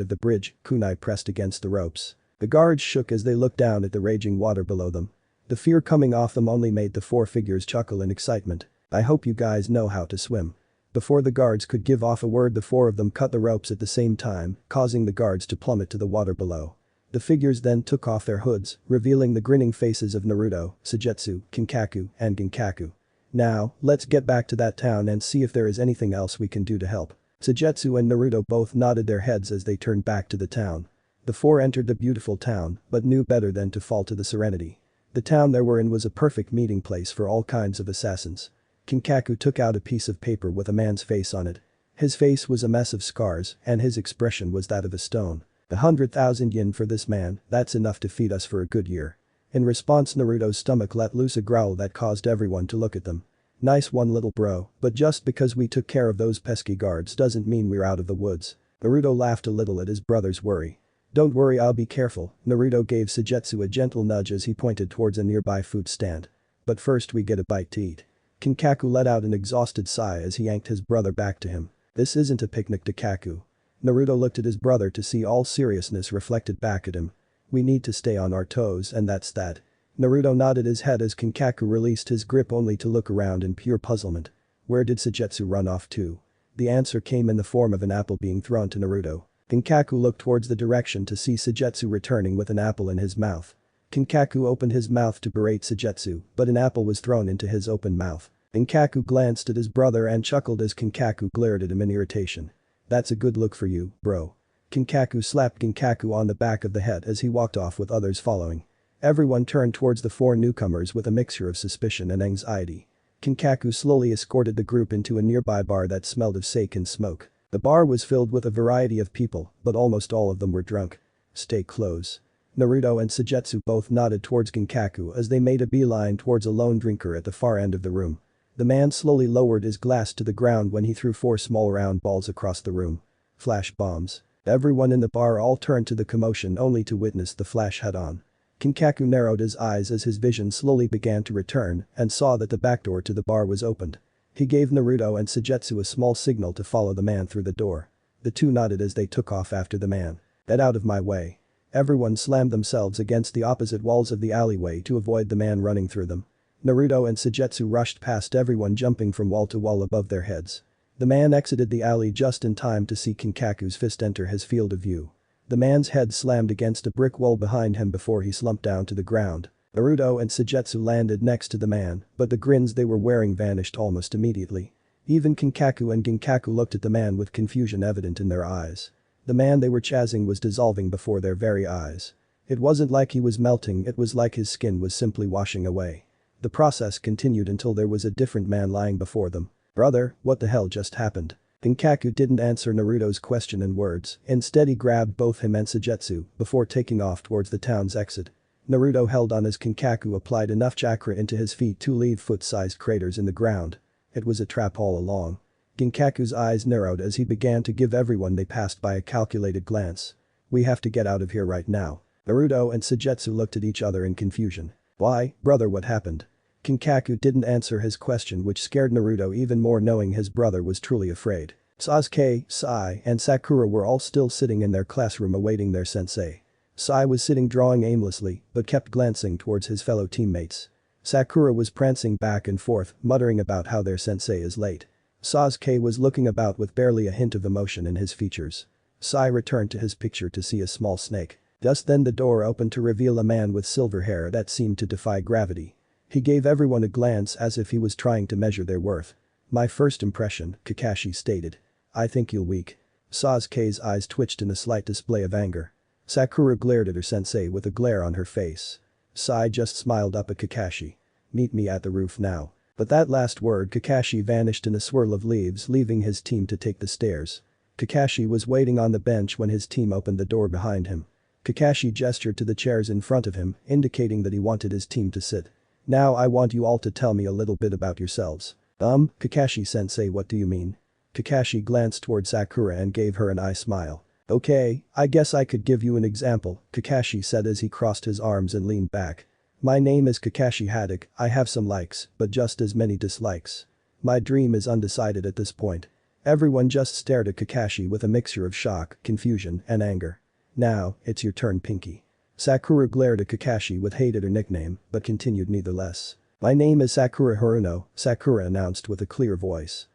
of the bridge, kunai pressed against the ropes. The guards shook as they looked down at the raging water below them. The fear coming off them only made the 4 figures chuckle in excitement. "I hope you guys know how to swim." Before the guards could give off a word, the 4 of them cut the ropes at the same time, causing the guards to plummet to the water below. The figures then took off their hoods, revealing the grinning faces of Naruto, Suigetsu, Kinkaku, and Ginkaku. "Now, let's get back to that town and see if there is anything else we can do to help." Suigetsu and Naruto both nodded their heads as they turned back to the town. The 4 entered the beautiful town, but knew better than to fall to the serenity. The town they were in was a perfect meeting place for all kinds of assassins. Kinkaku took out a piece of paper with a man's face on it. His face was a mess of scars, and his expression was that of a stone. 100,000 yen for this man, that's enough to feed us for a good year. In response, Naruto's stomach let loose a growl that caused everyone to look at them. "Nice one, little bro, but just because we took care of those pesky guards doesn't mean we're out of the woods." Naruto laughed a little at his brother's worry. "Don't worry, I'll be careful." Naruto gave Suigetsu a gentle nudge as he pointed towards a nearby food stand. "But first we get a bite to eat." Kinkaku let out an exhausted sigh as he yanked his brother back to him. "This isn't a picnic, Kaku." Naruto looked at his brother to see all seriousness reflected back at him. "We need to stay on our toes and that's that." Naruto nodded his head as Kinkaku released his grip only to look around in pure puzzlement. Where did Suigetsu run off to? The answer came in the form of an apple being thrown to Naruto. Kinkaku looked towards the direction to see Suigetsu returning with an apple in his mouth. Kinkaku opened his mouth to berate Suigetsu, but an apple was thrown into his open mouth. Kinkaku glanced at his brother and chuckled as Kinkaku glared at him in irritation. "That's a good look for you, bro." Kinkaku slapped Ginkaku on the back of the head as he walked off with others following. Everyone turned towards the four newcomers with a mixture of suspicion and anxiety. Kinkaku slowly escorted the group into a nearby bar that smelled of sake and smoke. The bar was filled with a variety of people, but almost all of them were drunk. Stay close. Naruto and Sujetsu both nodded towards Ginkaku as they made a beeline towards a lone drinker at the far end of the room. The man slowly lowered his glass to the ground when he threw four small round balls across the room. Flash bombs. Everyone in the bar all turned to the commotion only to witness the flash head-on. Kinkaku narrowed his eyes as his vision slowly began to return and saw that the back door to the bar was opened. He gave Naruto and Sujetsu a small signal to follow the man through the door. The two nodded as they took off after the man. Get out of my way. Everyone slammed themselves against the opposite walls of the alleyway to avoid the man running through them. Naruto and Sujetsu rushed past everyone jumping from wall to wall above their heads. The man exited the alley just in time to see Kinkaku's fist enter his field of view. The man's head slammed against a brick wall behind him before he slumped down to the ground. Naruto and Sujetsu landed next to the man, but the grins they were wearing vanished almost immediately. Even Kinkaku and Ginkaku looked at the man with confusion evident in their eyes. The man they were chasing was dissolving before their very eyes. It wasn't like he was melting, it was like his skin was simply washing away. The process continued until there was a different man lying before them. Brother, what the hell just happened? Ginkaku didn't answer Naruto's question in words, instead he grabbed both him and Sujetsu before taking off towards the town's exit. Naruto held on as Kinkaku applied enough chakra into his feet to leave foot-sized craters in the ground. It was a trap all along. Ginkaku's eyes narrowed as he began to give everyone they passed by a calculated glance. We have to get out of here right now. Naruto and Sujetsu looked at each other in confusion. Why, brother, what happened? Kinkaku didn't answer his question, which scared Naruto even more, knowing his brother was truly afraid. Sasuke, Sai, and Sakura were all still sitting in their classroom awaiting their sensei. Sai was sitting drawing aimlessly but kept glancing towards his fellow teammates. Sakura was prancing back and forth, muttering about how their sensei is late. Sasuke was looking about with barely a hint of emotion in his features. Sai returned to his picture to see a small snake. Just then the door opened to reveal a man with silver hair that seemed to defy gravity. He gave everyone a glance as if he was trying to measure their worth. My first impression, Kakashi stated. I think you're weak. Sasuke's eyes twitched in a slight display of anger. Sakura glared at her sensei with a glare on her face. Sai just smiled up at Kakashi. Meet me at the roof now. But that last word, Kakashi vanished in a swirl of leaves, leaving his team to take the stairs. Kakashi was waiting on the bench when his team opened the door behind him. Kakashi gestured to the chairs in front of him, indicating that he wanted his team to sit. Now I want you all to tell me a little bit about yourselves. Kakashi-sensei, what do you mean? Kakashi glanced toward Sakura and gave her an eye smile. Okay, I guess I could give you an example, Kakashi said as he crossed his arms and leaned back. My name is Kakashi Haddock, I have some likes, but just as many dislikes. My dream is undecided at this point. Everyone just stared at Kakashi with a mixture of shock, confusion, and anger. Now, it's your turn, Pinky. Sakura glared at Kakashi with hate at her nickname, but continued nevertheless. My name is Sakura Haruno, Sakura announced with a clear voice.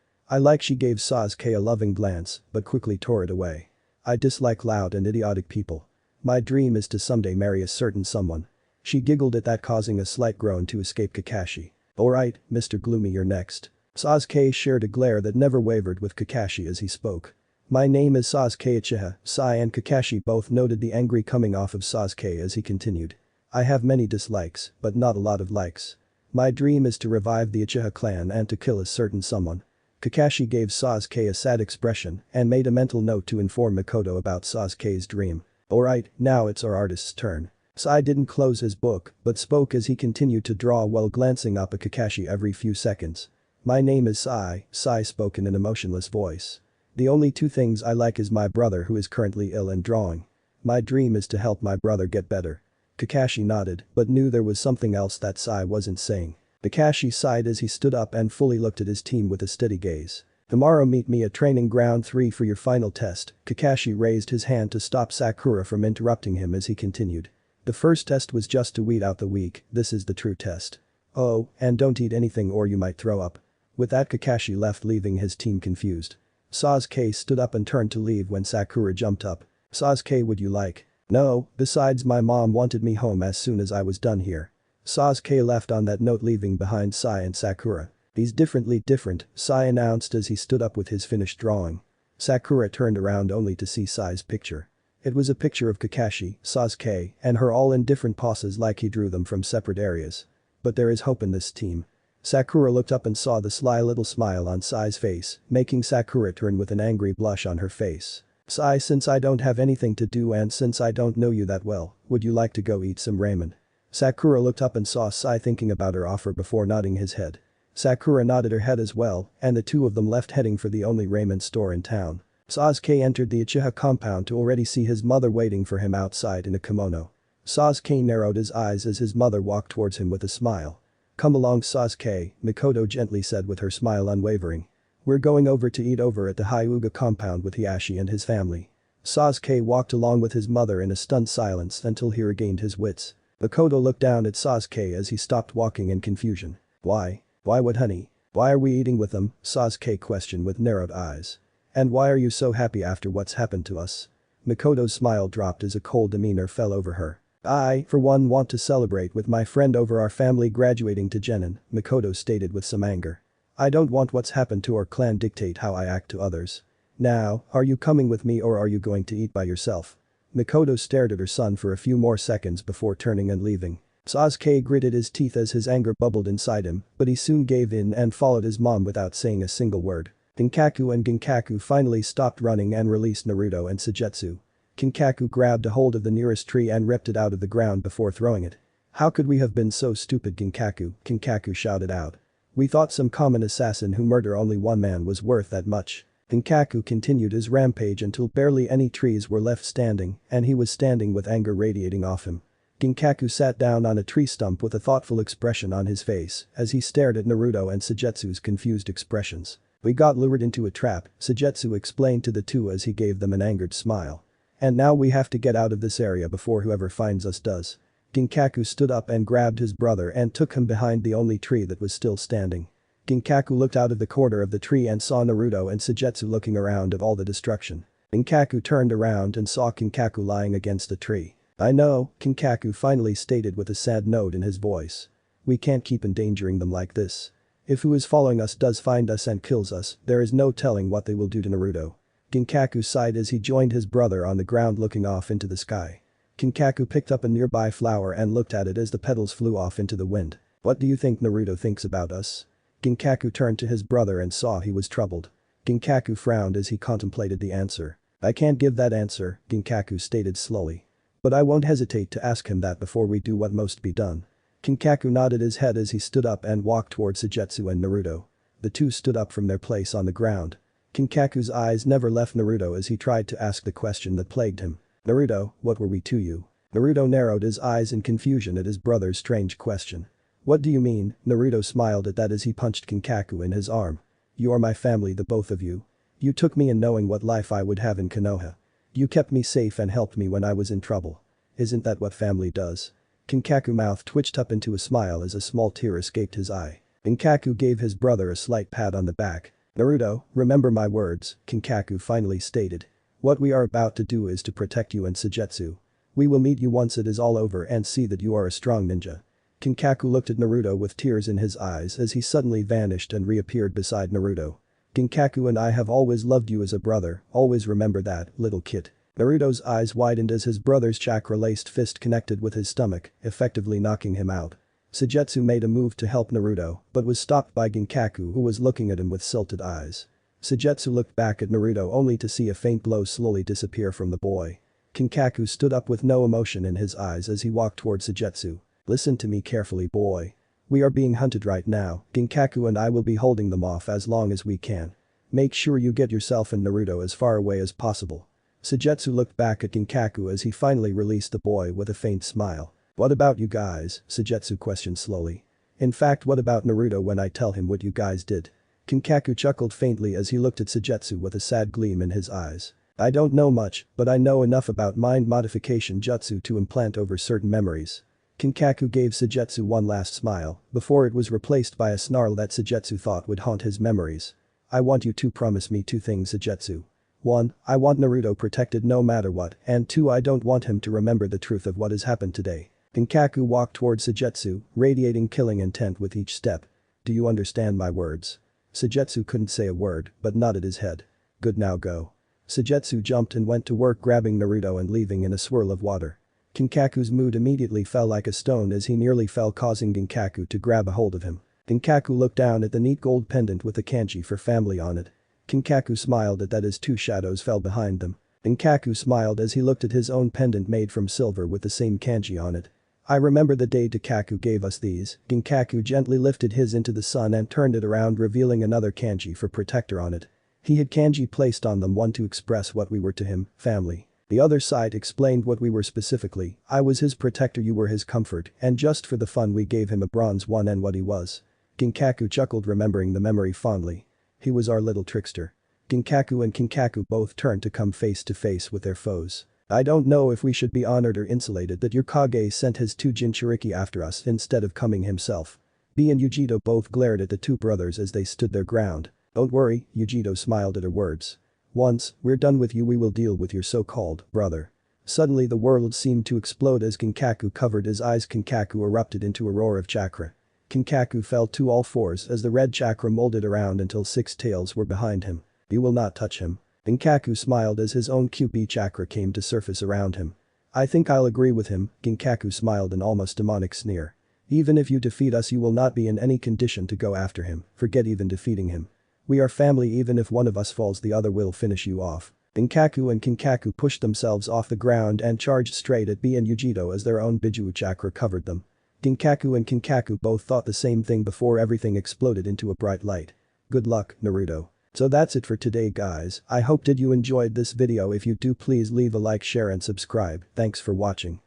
She gave Sasuke a loving glance, but quickly tore it away. I dislike loud and idiotic people. My dream is to someday marry a certain someone. She giggled at that, causing a slight groan to escape Kakashi. Alright, Mr. Gloomy, you're next. Sasuke shared a glare that never wavered with Kakashi as he spoke. My name is Sasuke Uchiha. Sai and Kakashi both noted the angry coming off of Sasuke as he continued. I have many dislikes, but not a lot of likes. My dream is to revive the Uchiha clan and to kill a certain someone. Kakashi gave Sasuke a sad expression and made a mental note to inform Mikoto about Sasuke's dream. Alright, now it's our artist's turn. Sai didn't close his book, but spoke as he continued to draw while glancing up at Kakashi every few seconds. My name is Sai, Sai spoke in an emotionless voice. The only two things I like is my brother who is currently ill and drawing. My dream is to help my brother get better. Kakashi nodded, but knew there was something else that Sai wasn't saying. Kakashi sighed as he stood up and fully looked at his team with a steady gaze. Tomorrow meet me at training ground 3 for your final test. Kakashi raised his hand to stop Sakura from interrupting him as he continued. The first test was just to weed out the weak, this is the true test. Oh, and don't eat anything or you might throw up. With that, Kakashi left, leaving his team confused. Sasuke stood up and turned to leave when Sakura jumped up. Sasuke, would you like? No, besides my mom wanted me home as soon as I was done here. Sasuke left on that note, leaving behind Sai and Sakura. He's different, Sai announced as he stood up with his finished drawing. Sakura turned around only to see Sai's picture. It was a picture of Kakashi, Sasuke, and her all in different poses like he drew them from separate areas. But there is hope in this team. Sakura looked up and saw the sly little smile on Sai's face, making Sakura turn with an angry blush on her face. Sai, since I don't have anything to do and since I don't know you that well, would you like to go eat some ramen? Sakura looked up and saw Sai thinking about her offer before nodding his head. Sakura nodded her head as well, and the two of them left heading for the only ramen store in town. Sasuke entered the Uchiha compound to already see his mother waiting for him outside in a kimono. Sasuke narrowed his eyes as his mother walked towards him with a smile. "Come along Sasuke," Mikoto gently said with her smile unwavering. "We're going over to eat over at the Hyuga compound with Hiashi and his family." Sasuke walked along with his mother in a stunned silence until he regained his wits. Mikoto looked down at Sasuke as he stopped walking in confusion. "Why? Why what honey? Why are we eating with them?" Sasuke questioned with narrowed eyes. "And why are you so happy after what's happened to us?" Mikoto's smile dropped as a cold demeanor fell over her. "I, for one, want to celebrate with my friend over our family graduating to Genin," Mikoto stated with some anger. "I don't want what's happened to our clan dictate how I act to others. Now, are you coming with me or are you going to eat by yourself?" Mikoto stared at her son for a few more seconds before turning and leaving. Sasuke gritted his teeth as his anger bubbled inside him, but he soon gave in and followed his mom without saying a single word. Ginkaku and Ginkaku finally stopped running and released Naruto and Suigetsu. Kinkaku grabbed a hold of the nearest tree and ripped it out of the ground before throwing it. "How could we have been so stupid, Ginkaku?" Kinkaku shouted out. "We thought some common assassin who murdered only one man was worth that much." Ginkaku continued his rampage until barely any trees were left standing and he was standing with anger radiating off him. Ginkaku sat down on a tree stump with a thoughtful expression on his face as he stared at Naruto and Suigetsu's confused expressions. "We got lured into a trap," Suigetsu explained to the two as he gave them an angered smile. "And now we have to get out of this area before whoever finds us does." Ginkaku stood up and grabbed his brother and took him behind the only tree that was still standing. Ginkaku looked out of the corner of the tree and saw Naruto and Suigetsu looking around at all the destruction. Ginkaku turned around and saw Kinkaku lying against the tree. "I know," Kinkaku finally stated with a sad note in his voice. "We can't keep endangering them like this. If who is following us does find us and kills us, there is no telling what they will do to Naruto." Ginkaku sighed as he joined his brother on the ground looking off into the sky. Kinkaku picked up a nearby flower and looked at it as the petals flew off into the wind. "What do you think Naruto thinks about us?" Ginkaku turned to his brother and saw he was troubled. Ginkaku frowned as he contemplated the answer. "I can't give that answer," Ginkaku stated slowly. "But I won't hesitate to ask him that before we do what must be done." Kinkaku nodded his head as he stood up and walked towards Suigetsu and Naruto. The two stood up from their place on the ground. Kinkaku's eyes never left Naruto as he tried to ask the question that plagued him. "Naruto, what were we to you?" Naruto narrowed his eyes in confusion at his brother's strange question. "What do you mean?" Naruto smiled at that as he punched Kinkaku in his arm. "You are my family, the both of you. You took me in knowing what life I would have in Konoha. You kept me safe and helped me when I was in trouble. Isn't that what family does?" Kinkaku's mouth twitched up into a smile as a small tear escaped his eye. Kinkaku gave his brother a slight pat on the back. "Naruto, remember my words," Kinkaku finally stated. "What we are about to do is to protect you and Suigetsu. We will meet you once it is all over and see that you are a strong ninja." Kinkaku looked at Naruto with tears in his eyes as he suddenly vanished and reappeared beside Naruto. "Ginkaku and I have always loved you as a brother, always remember that, little kid." Naruto's eyes widened as his brother's chakra-laced fist connected with his stomach, effectively knocking him out. Suigetsu made a move to help Naruto, but was stopped by Ginkaku who was looking at him with silted eyes. Suigetsu looked back at Naruto only to see a faint glow slowly disappear from the boy. Kinkaku stood up with no emotion in his eyes as he walked towards Suigetsu. "Listen to me carefully, boy. We are being hunted right now, Ginkaku and I will be holding them off as long as we can. Make sure you get yourself and Naruto as far away as possible." Suigetsu looked back at Ginkaku as he finally released the boy with a faint smile. "What about you guys?" Suigetsu questioned slowly. "In fact, what about Naruto when I tell him what you guys did?" Kinkaku chuckled faintly as he looked at Suigetsu with a sad gleam in his eyes. "I don't know much, but I know enough about mind modification jutsu to implant over certain memories." Kinkaku gave Suigetsu one last smile before it was replaced by a snarl that Suigetsu thought would haunt his memories. "I want you to promise me two things, Suigetsu. 1. I want Naruto protected no matter what, and 2. I don't want him to remember the truth of what has happened today." Ginkaku walked towards Suigetsu, radiating killing intent with each step. "Do you understand my words?" Suigetsu couldn't say a word, but nodded his head. "Good, now go." Sujetsu jumped and went to work grabbing Naruto and leaving in a swirl of water. Kinkaku's mood immediately fell like a stone as he nearly fell, causing Ginkaku to grab a hold of him. Ginkaku looked down at the neat gold pendant with the kanji for family on it. Kinkaku smiled at that as two shadows fell behind them. Ginkaku smiled as he looked at his own pendant made from silver with the same kanji on it. I remember the day Takaku gave us these. Ginkaku gently lifted his into the sun and turned it around, revealing another kanji for protector on it. He had kanji placed on them, one to express what we were to him, family. The other side explained what we were specifically. I was his protector, you were his comfort, and just for the fun we gave him a bronze one and what he was. Ginkaku chuckled, remembering the memory fondly. He was our little trickster. Ginkaku and Kinkaku both turned to come face to face with their foes. I don't know if we should be honored or insulated that your Kage sent his two Jinchuriki after us instead of coming himself. B and Yujito both glared at the two brothers as they stood their ground. Don't worry, Yujito smiled at her words. Once we're done with you we will deal with your so-called brother. Suddenly the world seemed to explode as Ginkaku covered his eyes. Kinkaku erupted into a roar of chakra. Kinkaku fell to all fours as the red chakra molded around until six tails were behind him. You will not touch him. Ginkaku smiled as his own QB chakra came to surface around him. I think I'll agree with him, Ginkaku smiled an almost demonic sneer. Even if you defeat us you will not be in any condition to go after him, forget even defeating him. We are family, even if one of us falls the other will finish you off. Ginkaku and Kinkaku pushed themselves off the ground and charged straight at B and Yujito as their own Biju chakra covered them. Ginkaku and Kinkaku both thought the same thing before everything exploded into a bright light. Good luck, Naruto. So that's it for today guys, I hope did you enjoyed this video. If you do please leave a like, share and subscribe, thanks for watching.